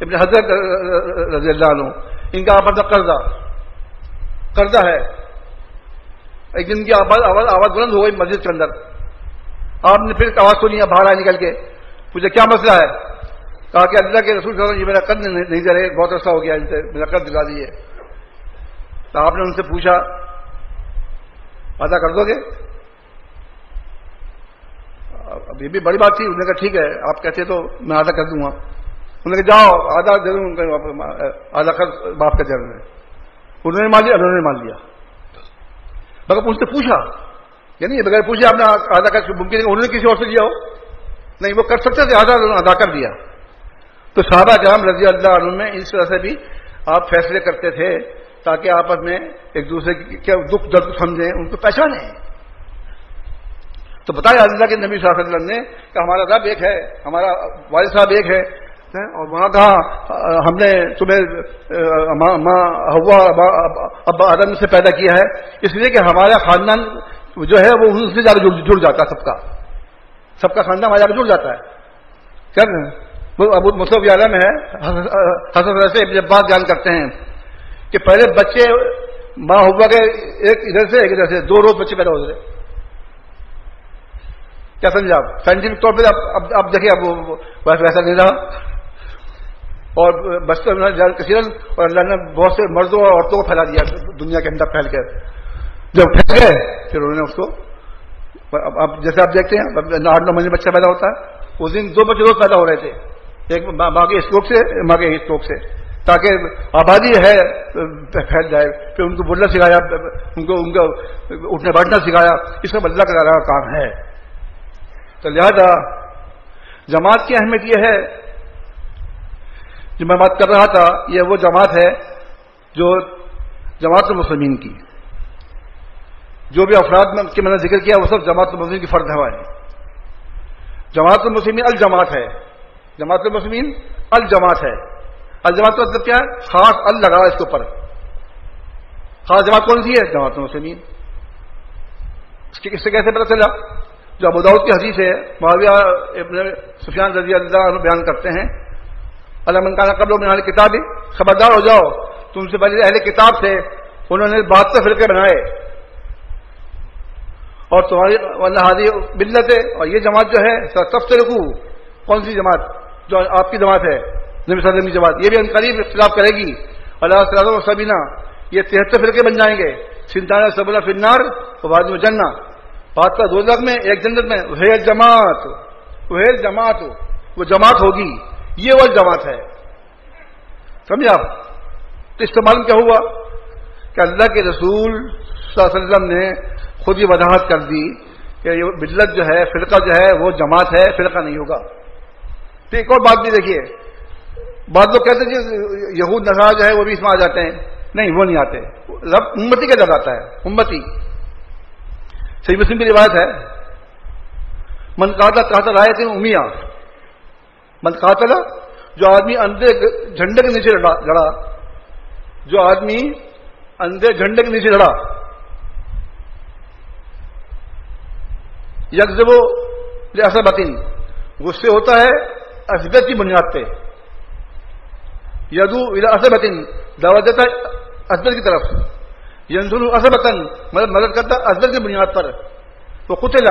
ابن حضرت رضی اللہ عنہ، ان کا آپ قرضہ ہے۔ ایک دن کی آواز بلند ہو گئی مسجد کے اندر، آپ نے پھر آواز سنی، باہر آئے نکل کے، پوچھا کیا مسئلہ ہے؟ کہا کہ اللہ کے رسول صلی اللہ علیہ وسلم یہ میرا قرض نہیں دے رہے، بہت عرصہ ہو گیا ان سے، میرا قرض دلا دیجیے۔ تو آپ نے ان سے پوچھا ادا کر دو گے؟ اب یہ بھی بڑی بات تھی، انہوں نے کہا ٹھیک ہے آپ کہتے تو میں ادا کر دوں گا۔ انہوں نے کہا جاؤ آدھا دے دوں، آدھا قرض معاف کر دیا۔ انہوں نے مان لیا، انہوں نے مان لیا، مگر ان سے پوچھا، یعنی بغیر پوچھے آپ نے آدھا قرض ممکن ہے انہوں نے کسی اور سے لیا ہو؟ نہیں، وہ کر سکتے تھے، آدھا ادا کر دیا۔ تو صحابہ کرام رضی اللہ عنہ میں اس طرح سے بھی آپ فیصلے کرتے تھے تاکہ آپس میں ایک دوسرے کے دکھ درد سمجھیں، ان کو پہچانیں. تو بتایا اللہ کے نبی صلی اللہ علیہ وسلم نے کہ ہمارا رب ایک ہے، ہمارا والد صاحب ایک ہے، اور وہاں کہا ہم نے تمہیں ماں حوا ابا آدم سے پیدا کیا ہے اس لیے کہ ہمارا خاندان جو ہے وہ ان سے زیادہ جڑ جاتا ہے، سب کا خاندان ہمارا جڑ جاتا ہے. کیا ابو مصعب عالم ہے، حضرت ابن عباس بیان کرتے ہیں کہ پہلے بچے ماں حوا کے ایک ادھر سے ایک ادھر سے 2 روز بچے پیدا ہوتے تھے. کیا سمجھے آپ؟ سائنٹیفک طور پہ اب دیکھیے اب ویسا نہیں رہا، اور بچوں کثیرن، اور اللہ نے بہت سے مردوں اور عورتوں کو پھیلا دیا دنیا کے اندر پھیل کر. جب پھیل گئے پھر انہوں نے اس کو اب جیسے آپ دیکھتے ہیں 8-9 مہینے بچہ پیدا ہوتا ہے، اس دن 2 بچے روز پیدا ہو رہے تھے، ایک ماں کے اسٹروک سے، ماں کے اسٹروک سے، تاکہ آبادی ہے پھیل جائے. پھر ان کو بولنا سکھایا، ان کو اٹھنے بیٹھنا سکھایا. اس کا اللہ کا کام ہے. تو لہذا جماعت کی اہمیت یہ ہے، جو میں بات کر رہا تھا، یہ وہ جماعت ہے جو جماعت المسلمین کی، جو بھی افراد کی میں نے ذکر کیا وہ سب جماعت المسلمین کی فرد ہے. جماعت المسلمین الجماعت ہے، جماعت المسلمین الجماعت ہے. الجماعت کا مطلب کیا ہے؟ خاص ال لگا اس کے اوپر. خاص جماعت کون سی ہے؟ جماعت المسلمین. اس سے کیسے پتہ چلا؟ جو ابو داؤد کی حدیث ہے، معاویہ ابن سفیان رضی اللہ عنہ بیان کرتے ہیں، اللہ من کان قبل من اہل کتاب، خبردار ہو جاؤ تم سے پہلے اہل کتاب سے، انہوں نے 72 فرقے بنائے، اور تمہاری والہادی ملت ہے، اور یہ جماعت جو ہے تفترقو، کون سی جماعت؟ جو آپ کی جماعت ہے، نبی صلی اللہ علیہ وسلم کی جماعت، یہ بھی ان قریب اختلاف کرے گی. اللہ صلی اللہ سبینہ، یہ 73 فرقے بن جائیں گے. سنتانہ سبنا فی النار و بعد میں جنہ، 5 کا 2 میں، 1 جنت میں. وہ جماعت، وہ جماعت ہوگی، یہ وہ جماعت ہے. سمجھے آپ؟ تو اس سے معلوم کیا ہوا کہ اللہ کے رسول صلی اللہ علیہ وسلم نے خود یہ وضاحت کر دی کہ یہ ملت جو ہے، فرقہ جو ہے وہ جماعت ہے، فرقہ نہیں ہوگا. تو ایک اور بات بھی دیکھیے، بعض لوگ کہتے ہیں کہ یہود نصارہ جو ہے وہ بھی اس میں آ جاتے ہیں. نہیں، وہ نہیں آتے. رب امتی کا جب آتا ہے، امتی. صحیح مسلم کی روایت ہے، من قاتل تحت رایۃ امیہ، من قاتل، جو آدمی اندھے جھنڈے کے نیچے لڑا، جو آدمی اندھے جھنڈے کے نیچے لڑا، یکذب لعصبۃ، غصے ہوتا ہے عصبیت کی بنیاد پہ، یدعو الی عصبۃ، دعوت دیتا ہے عصبیت کی طرف، ینصر عصبۃ، مدد کرتا ہے عصبیت کی بنیاد پر. وہ قتل،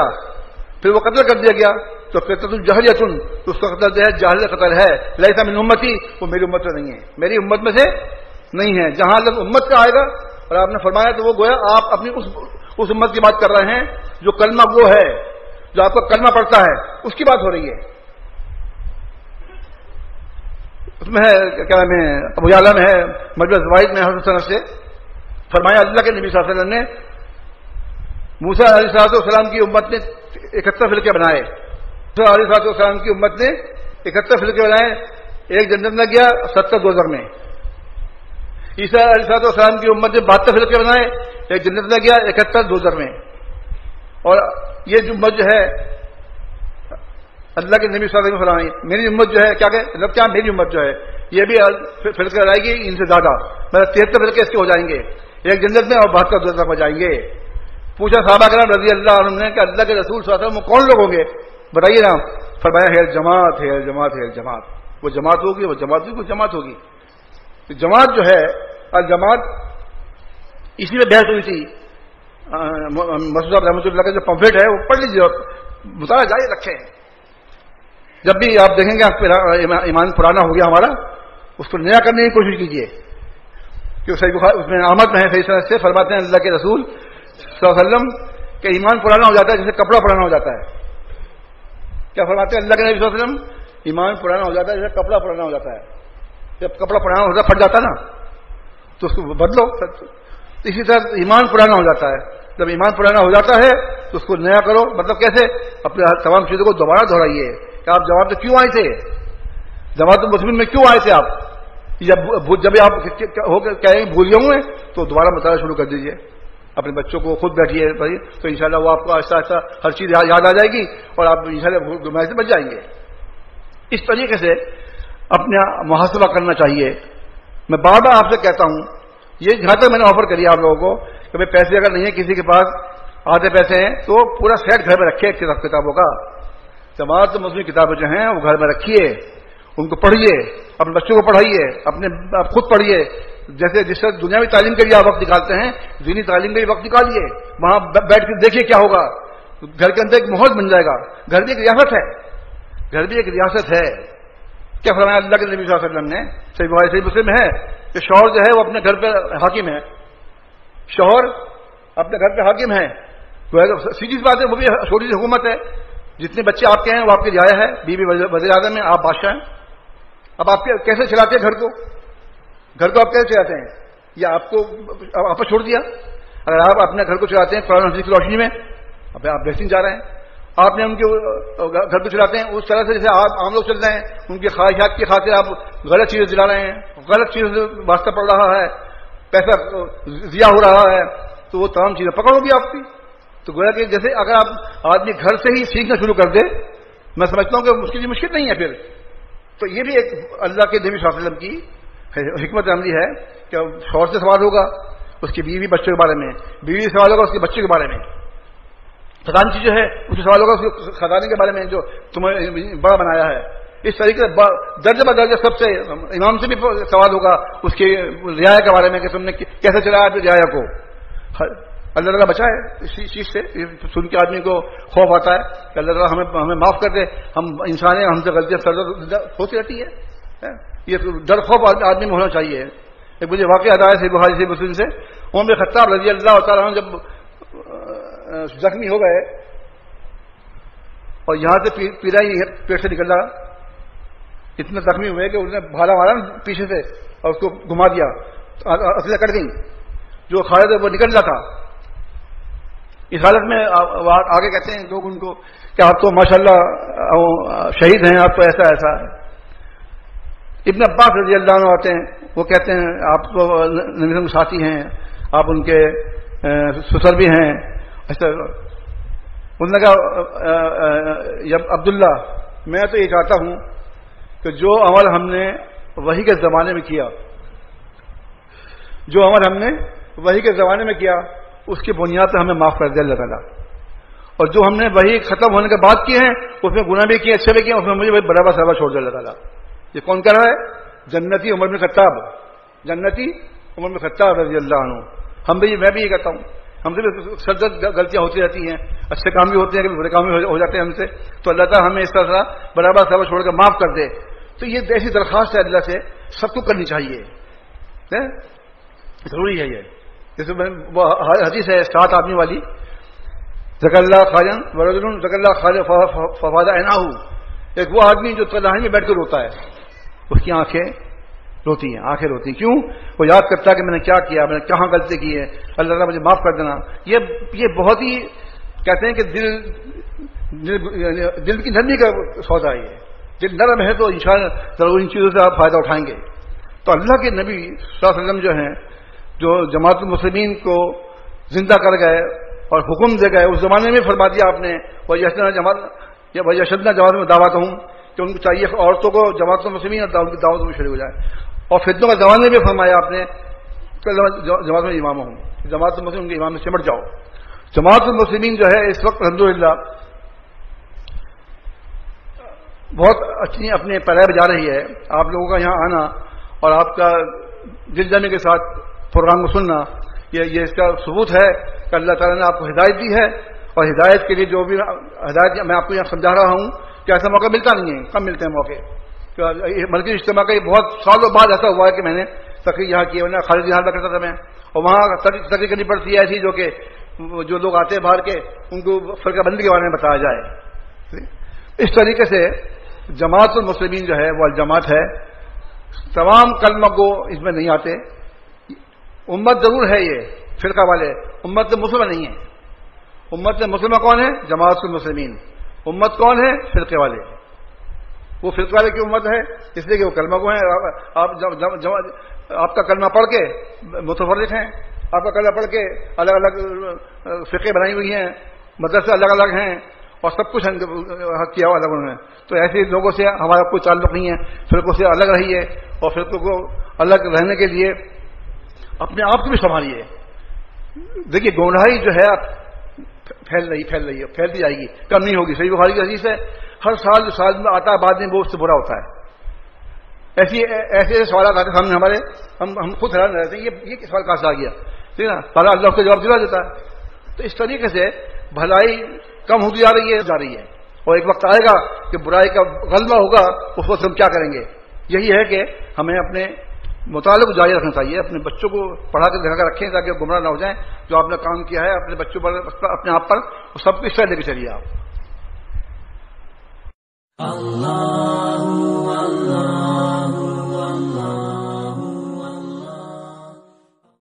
پھر وہ قتل کر دیا گیا، تو قتل جہلیۃ، اس کا قتل جو ہے جاہل قتل ہے. لیس من امتی، وہ میری امت سے نہیں ہے، میری امت میں سے نہیں ہے. جہاں لفظ امت کا آئے گا اور آپ نے فرمایا تو وہ گویا آپ اپنی اس امت کی بات کر رہے ہیں جو کلمہ وہ ہے، جو آپ کا کلمہ پڑھتا ہے، اس کی بات ہو رہی ہے. اس میں ہے کیا نام ہے، ابو یعلا میں ہے، مجمع الزوائد میں حضرت صنعت سے فرمایا اللہ کے نبی صلی اللہ علیہ وسلم نے موسیٰ علیہ السلام کی امت نے 71 فرقے بنائے. موسیٰ علیہ السلام کی امت نے 71 فرقے بنائے، 1 جنت میں گیا، 70 دوزخ میں. عیسیٰ علیہ السلام کی امت نے 72 فرقے بنائے، 1 جنت میں گیا، 71 دوزخ میں. اور یہ جو امت جو ہے اللہ کے نبی صلی اللہ علیہ وسلم، میری امت جو ہے کیا کہ مطلب کیا، میری امت جو ہے یہ بھی فرقے آئے گی ان سے زیادہ، مطلب 73 فرقے اس کے ہو جائیں گے، 1 جنت میں اور 72 دوزخ میں جائیں گے. پوچھا صحابہ کرام رضی اللہ عنہ نے کہ اللہ کے رسول صلی اللہ علیہ وسلم کون لوگ ہوں گے، بتائیے نا. فرمایا ہے جماعت، ہے جماعت، ہے جماعت. وہ جماعت ہوگی، وہ جماعت ہوگی، وہ جماعت ہوگی. تو جماعت جو ہے الجماعت، اسی میں بحث ہوئی تھی. مسعود صاحب رحمۃ اللہ کا جو پمفلیٹ ہے وہ پڑھ لیجیے، مطالعہ جاری رکھیں. جب بھی آپ دیکھیں گے ایمان پرانا ہو گیا ہمارا، اس کو نیا کرنے کی کوشش کیجیے. کہ صحیح بخاری اس میں احمد میں ہے، صحیح سند سے فرماتے ہیں اللہ کے رسول صلی اللہ علیہ وسلم کہ ایمان پرانا ہو جاتا ہے جیسے کپڑا پرانا ہو جاتا ہے. کیا فرماتے ہیں اللہ کے نبی صلی اللہ علیہ وسلم؟ ایمان پرانا ہو جاتا ہے جیسے کپڑا پرانا ہو جاتا ہے. جب کپڑا پرانا ہوتا ہے، پھٹ جاتا ہے نا، تو اس کو بدلو. اسی طرح ایمان پرانا ہو جاتا ہے. جب ایمان پرانا ہو جاتا ہے تو اس کو نیا کرو. مطلب کیسے؟ اپنے تمام چیزوں کو دوبارہ دہرائیے کہ آپ جواب تو کیوں آئے تھے، جماعت المسلمین میں کیوں آئے تھے آپ؟ جب آپ کہیں بھول گئے ہوں تو دوبارہ مطالعہ شروع کر دیجیے، اپنے بچوں کو خود بیٹھیے تو انشاءاللہ وہ آپ کو آہستہ آہستہ ہر چیز یاد آ جائے گی اور آپ انشاءاللہ گمراہی سے بچ جائیں گے۔ اس طریقے سے اپنا محاسبہ کرنا چاہیے۔ میں بار بار آپ سے کہتا ہوں، یہ جہاں تک میں نے آفر کری آپ لوگوں کو کہ بھائی پیسے اگر نہیں ہے کسی کے پاس، آدھے پیسے ہیں تو پورا سیٹ گھر میں رکھیے کتابوں کا۔ جماعت مسلم کتابیں جو ہیں وہ گھر میں رکھیے، ان کو پڑھیے، اپنے بچوں کو پڑھائیے، آپ خود پڑھیے۔ جیسے جس طرح دنیاوی تعلیم کے لیے آپ وقت نکالتے ہیں، دینی تعلیم کے لیے وقت نکالیے، وہاں بیٹھ کے دیکھیے کیا ہوگا، گھر کے اندر ایک ماحول بن جائے گا۔ گھر بھی ایک ریاست ہے، گھر بھی ایک ریاست ہے۔ کیا فرمایا اللہ کے نبی صلی اللہ علیہ وسلم نے؟ صحیح بخاری صحیح مسلم ہے کہ شوہر جو ہے وہ اپنے گھر پہ حاکم ہے، شوہر اپنے گھر پہ حاکم ہے۔ سیدھی سی بات ہے، وہ بھی چھوٹی سی حکومت ہے۔ جتنے بچے آپ کے ہیں وہ آپ کے رعایا ہے، بیوی وزیر اعظم ہیں، آپ بادشاہ ہیں۔ اب آپ کیسے چلاتے ہیں گھر کو آپ کیسے چلاتے ہیں؟ یا آپ کو آپ چھوڑ دیا؟ اگر آپ اپنے گھر کو چلاتے ہیں قرآن حدیث کی روشنی میں، اب آپ بہترین جا رہے ہیں۔ آپ نے ان کے گھر کو چلاتے ہیں اس طرح سے جیسے آپ عام لوگ چل رہے ہیں، ان کی خواہشات کی خاطر آپ غلط چیزیں دلا رہے ہیں، غلط چیزوں سے واسطہ پڑ رہا ہے، پیسہ ضیاع ہو رہا ہے، تو وہ تمام چیزیں پکڑ ہوگی آپ کی۔ تو گویا کہ جیسے اگر آپ آدمی گھر سے ہی سیکھنا شروع کر دے، میں سمجھتا ہوں کہ اس کے لیے مشکل نہیں ہے پھر۔ تو یہ بھی ایک اللہ کے نبی صلی اللہ علیہ وسلم کی حکمت عملی ہے کہ شوہر سے سوال ہوگا اس کی بیوی بچوں کے بارے میں، بیوی سے سوال ہوگا اس کے بچے کے بارے میں، خزانچی جو ہے اس سے سوال ہوگا اس کے خزانے کے بارے میں جو تمہیں بڑا بنایا ہے۔ اس طریقے سے درجہ بدرجہ سب سے امام سے بھی سوال ہوگا اس کے رعایا کے بارے میں کہ تم نے کیسے چلایا اپنے رعایا کو۔ اللہ تعالیٰ بچائے اس چیز سے، سن کے آدمی کو خوف آتا ہے کہ اللہ تعالیٰ ہمیں معاف کر دے، ہم انسان ہیں، ہم سے غلطیاں ہوتی رہتی ہے۔ یہ ڈر خوف آدمی میں ہونا چاہیے۔ ایک مجھے واقعہ یاد آیا صحیح بخاری صحیح مسلم سے، عمر خطاب رضی اللہ تعالیٰ عنہ جب زخمی ہو گئے اور یہاں سے پیلا ہی پیٹ سے نکل رہا، اتنے زخمی ہوئے کہ انہوں نے بھالا مارا پیچھے سے اور اس کو گھما دیا، اصلیں کٹ گئی، جو خالد ہے وہ نکل رہا تھا۔ اس حالت میں آگے کہتے ہیں لوگ ان کو کہ آپ تو ماشاءاللہ شہید ہیں، آپ تو ایسا ایسا ہے۔ ابن عباس رضی اللہ عنہ آتے ہیں، وہ کہتے ہیں آپ تو نبی کے ساتھی ہیں، آپ ان کے سسر بھی ہیں۔ انہوں نے کہا عبداللہ میں تو یہ چاہتا ہوں کہ جو عمل ہم نے وحی کے زمانے میں کیا، جو عمل ہم نے وحی کے زمانے میں کیا اس کی بنیاد پہ ہمیں معاف کر دے اللہ تعالیٰ، اور جو ہم نے وحی ختم ہونے کے بعد کیے ہیں اس میں گناہ بھی کیے، اچھے بھی کیے، اس میں مجھے برابر سربا چھوڑ دے اللہ تعالیٰ۔ یہ کون کہہ رہا ہے؟ جنتی عمر بن خطاب، جنتی عمر بن خطاب رضی اللہ عنہ۔ میں بھی یہ کہتا ہوں، ہم سے بھی سرزد غلطیاں ہوتی رہتی ہیں، اچھے کام بھی ہوتے ہیں، کبھی برے کام بھی ہو جاتے ہیں ہم سے، تو اللہ تعالیٰ ہمیں اس طرح برابر سربا چھوڑ کر معاف کر دے۔ تو یہ ایسی درخواست ہے اللہ سے سب کو کرنی چاہیے، ضروری ہے یہ۔ جیسے وہ حدیث ہے 7 آدمی والی، ذکر اللہ خالن ورجل ذکر اللہ خالن ففاض عیناہ، ایک وہ آدمی جو تنہائی میں بیٹھ کر روتا ہے، اس کی آنکھیں روتی ہیں، آنکھیں روتی ہیں، کیوں؟ وہ یاد کرتا ہے کہ میں نے کیا کیا، میں نے کہاں غلطی کی ہے، اللہ تعالیٰ مجھے معاف کر دینا۔ یہ بہت ہی کہتے ہیں کہ دل کی نرمی کا سودا ہے، دل نرم ہے تو انشاءاللہ ضرور ان چیزوں سے آپ فائدہ اٹھائیں گے۔ تو اللہ کے نبی صلی اللہ علیہ وسلم جو ہیں، جو جماعت المسلمین کو زندہ کر گئے اور حکم دے گئے، اس زمانے میں فرما دیا آپ نے، وہ یشدنا جماعت میں دعوت ہوں کہ ان کو چاہیے عورتوں کو جماعت المسلمین اور دعوت میں شریک ہو جائے، اور فتنوں کا زمانے میں فرمایا آپ نے کہ جماعت میں امام ہوں، جماعت المسلمین کے امام میں سمٹ جاؤ۔ جماعت المسلمین جو ہے اس وقت الحمدللہ بہت اچھی اپنے پیرائے بجا رہی ہے۔ آپ لوگوں کا یہاں آنا اور آپ کا دل جانے کے ساتھ پروگرام کو سننا، یہ اس کا ثبوت ہے کہ اللہ تعالیٰ نے آپ کو ہدایت دی ہے، اور ہدایت کے لیے جو بھی ہدایت میں آپ کو یہاں سمجھا رہا ہوں کہ ایسا موقع ملتا نہیں ہے، کم ملتے ہیں موقع۔ بلکہ اجتماع کا بہت سالوں بعد ایسا ہوا ہے کہ میں نے تقریر یہاں کی، ورنہ خالد یہاں کرتا تھا میں، اور وہاں تقریر کرنی پڑتی ہے ایسی جو لوگ آتے ہیں باہر کے، ان کو فرقہ بندی کے بارے میں بتایا جائے۔ اس طریقے سے جماعت المسلمین جو ہے وہ الجماعت ہے، تمام کلمہ کو اس میں نہیں آتے۔ امت ضرور ہے، یہ فرقہ والے امت مسلمہ نہیں ہے۔ امت مسلمہ کون ہے؟ جماعت المسلمین۔ امت کون ہے؟ فرقے والے۔ وہ فرقے والے کی امت ہے اس لیے کہ وہ کلمہ کو ہیں. آپ کا کلمہ پڑھ کے متفرق ہیں, آپ کا کلمہ پڑھ کے الگ الگ فرقے بنائی ہوئی ہیں, مدرسے الگ الگ ہیں اور سب کچھ حق کیا ہوا الگ انہوں نے. تو ایسے لوگوں سے ہمارا کوئی تعلق نہیں ہے. فرقوں سے الگ رہیے اور فرقوں کو الگ رہنے کے لیے اپنے آپ کو بھی سنبھالیے. دیکھیے گمراہی جو ہے پھیلتی جائے گی, کم نہیں ہوگی. صحیح بخاری کی حدیث ہے, ہر سال جو سال میں آتا ہے بعد میں وہ اس سے برا ہوتا ہے. ایسے سوالات آتے سامنے ہمارے, ہم خود حیران رہتے ہیں یہ سوال کہاں سے آ گیا, ٹھیک ہے نا. تعالیٰ اللہ کو جواب دلا دیتا ہے. تو اس طریقے سے بھلائی کم ہوتی جا رہی ہے اور ایک وقت آئے گا کہ برائی کا غلبہ ہوگا. اس وقت ہم کیا کریں گے؟ یہی ہے کہ ہمیں اپنے مطالعے کو جاری رکھنا چاہیے, اپنے بچوں کو پڑھا کے دکھا کر رکھیں تاکہ وہ گمراہ نہ ہو جائیں. جو آپ نے کام کیا ہے اپنے بچوں پر, اپنے آپ پر, وہ سب کو اس طرح لے کے چلیے آپ.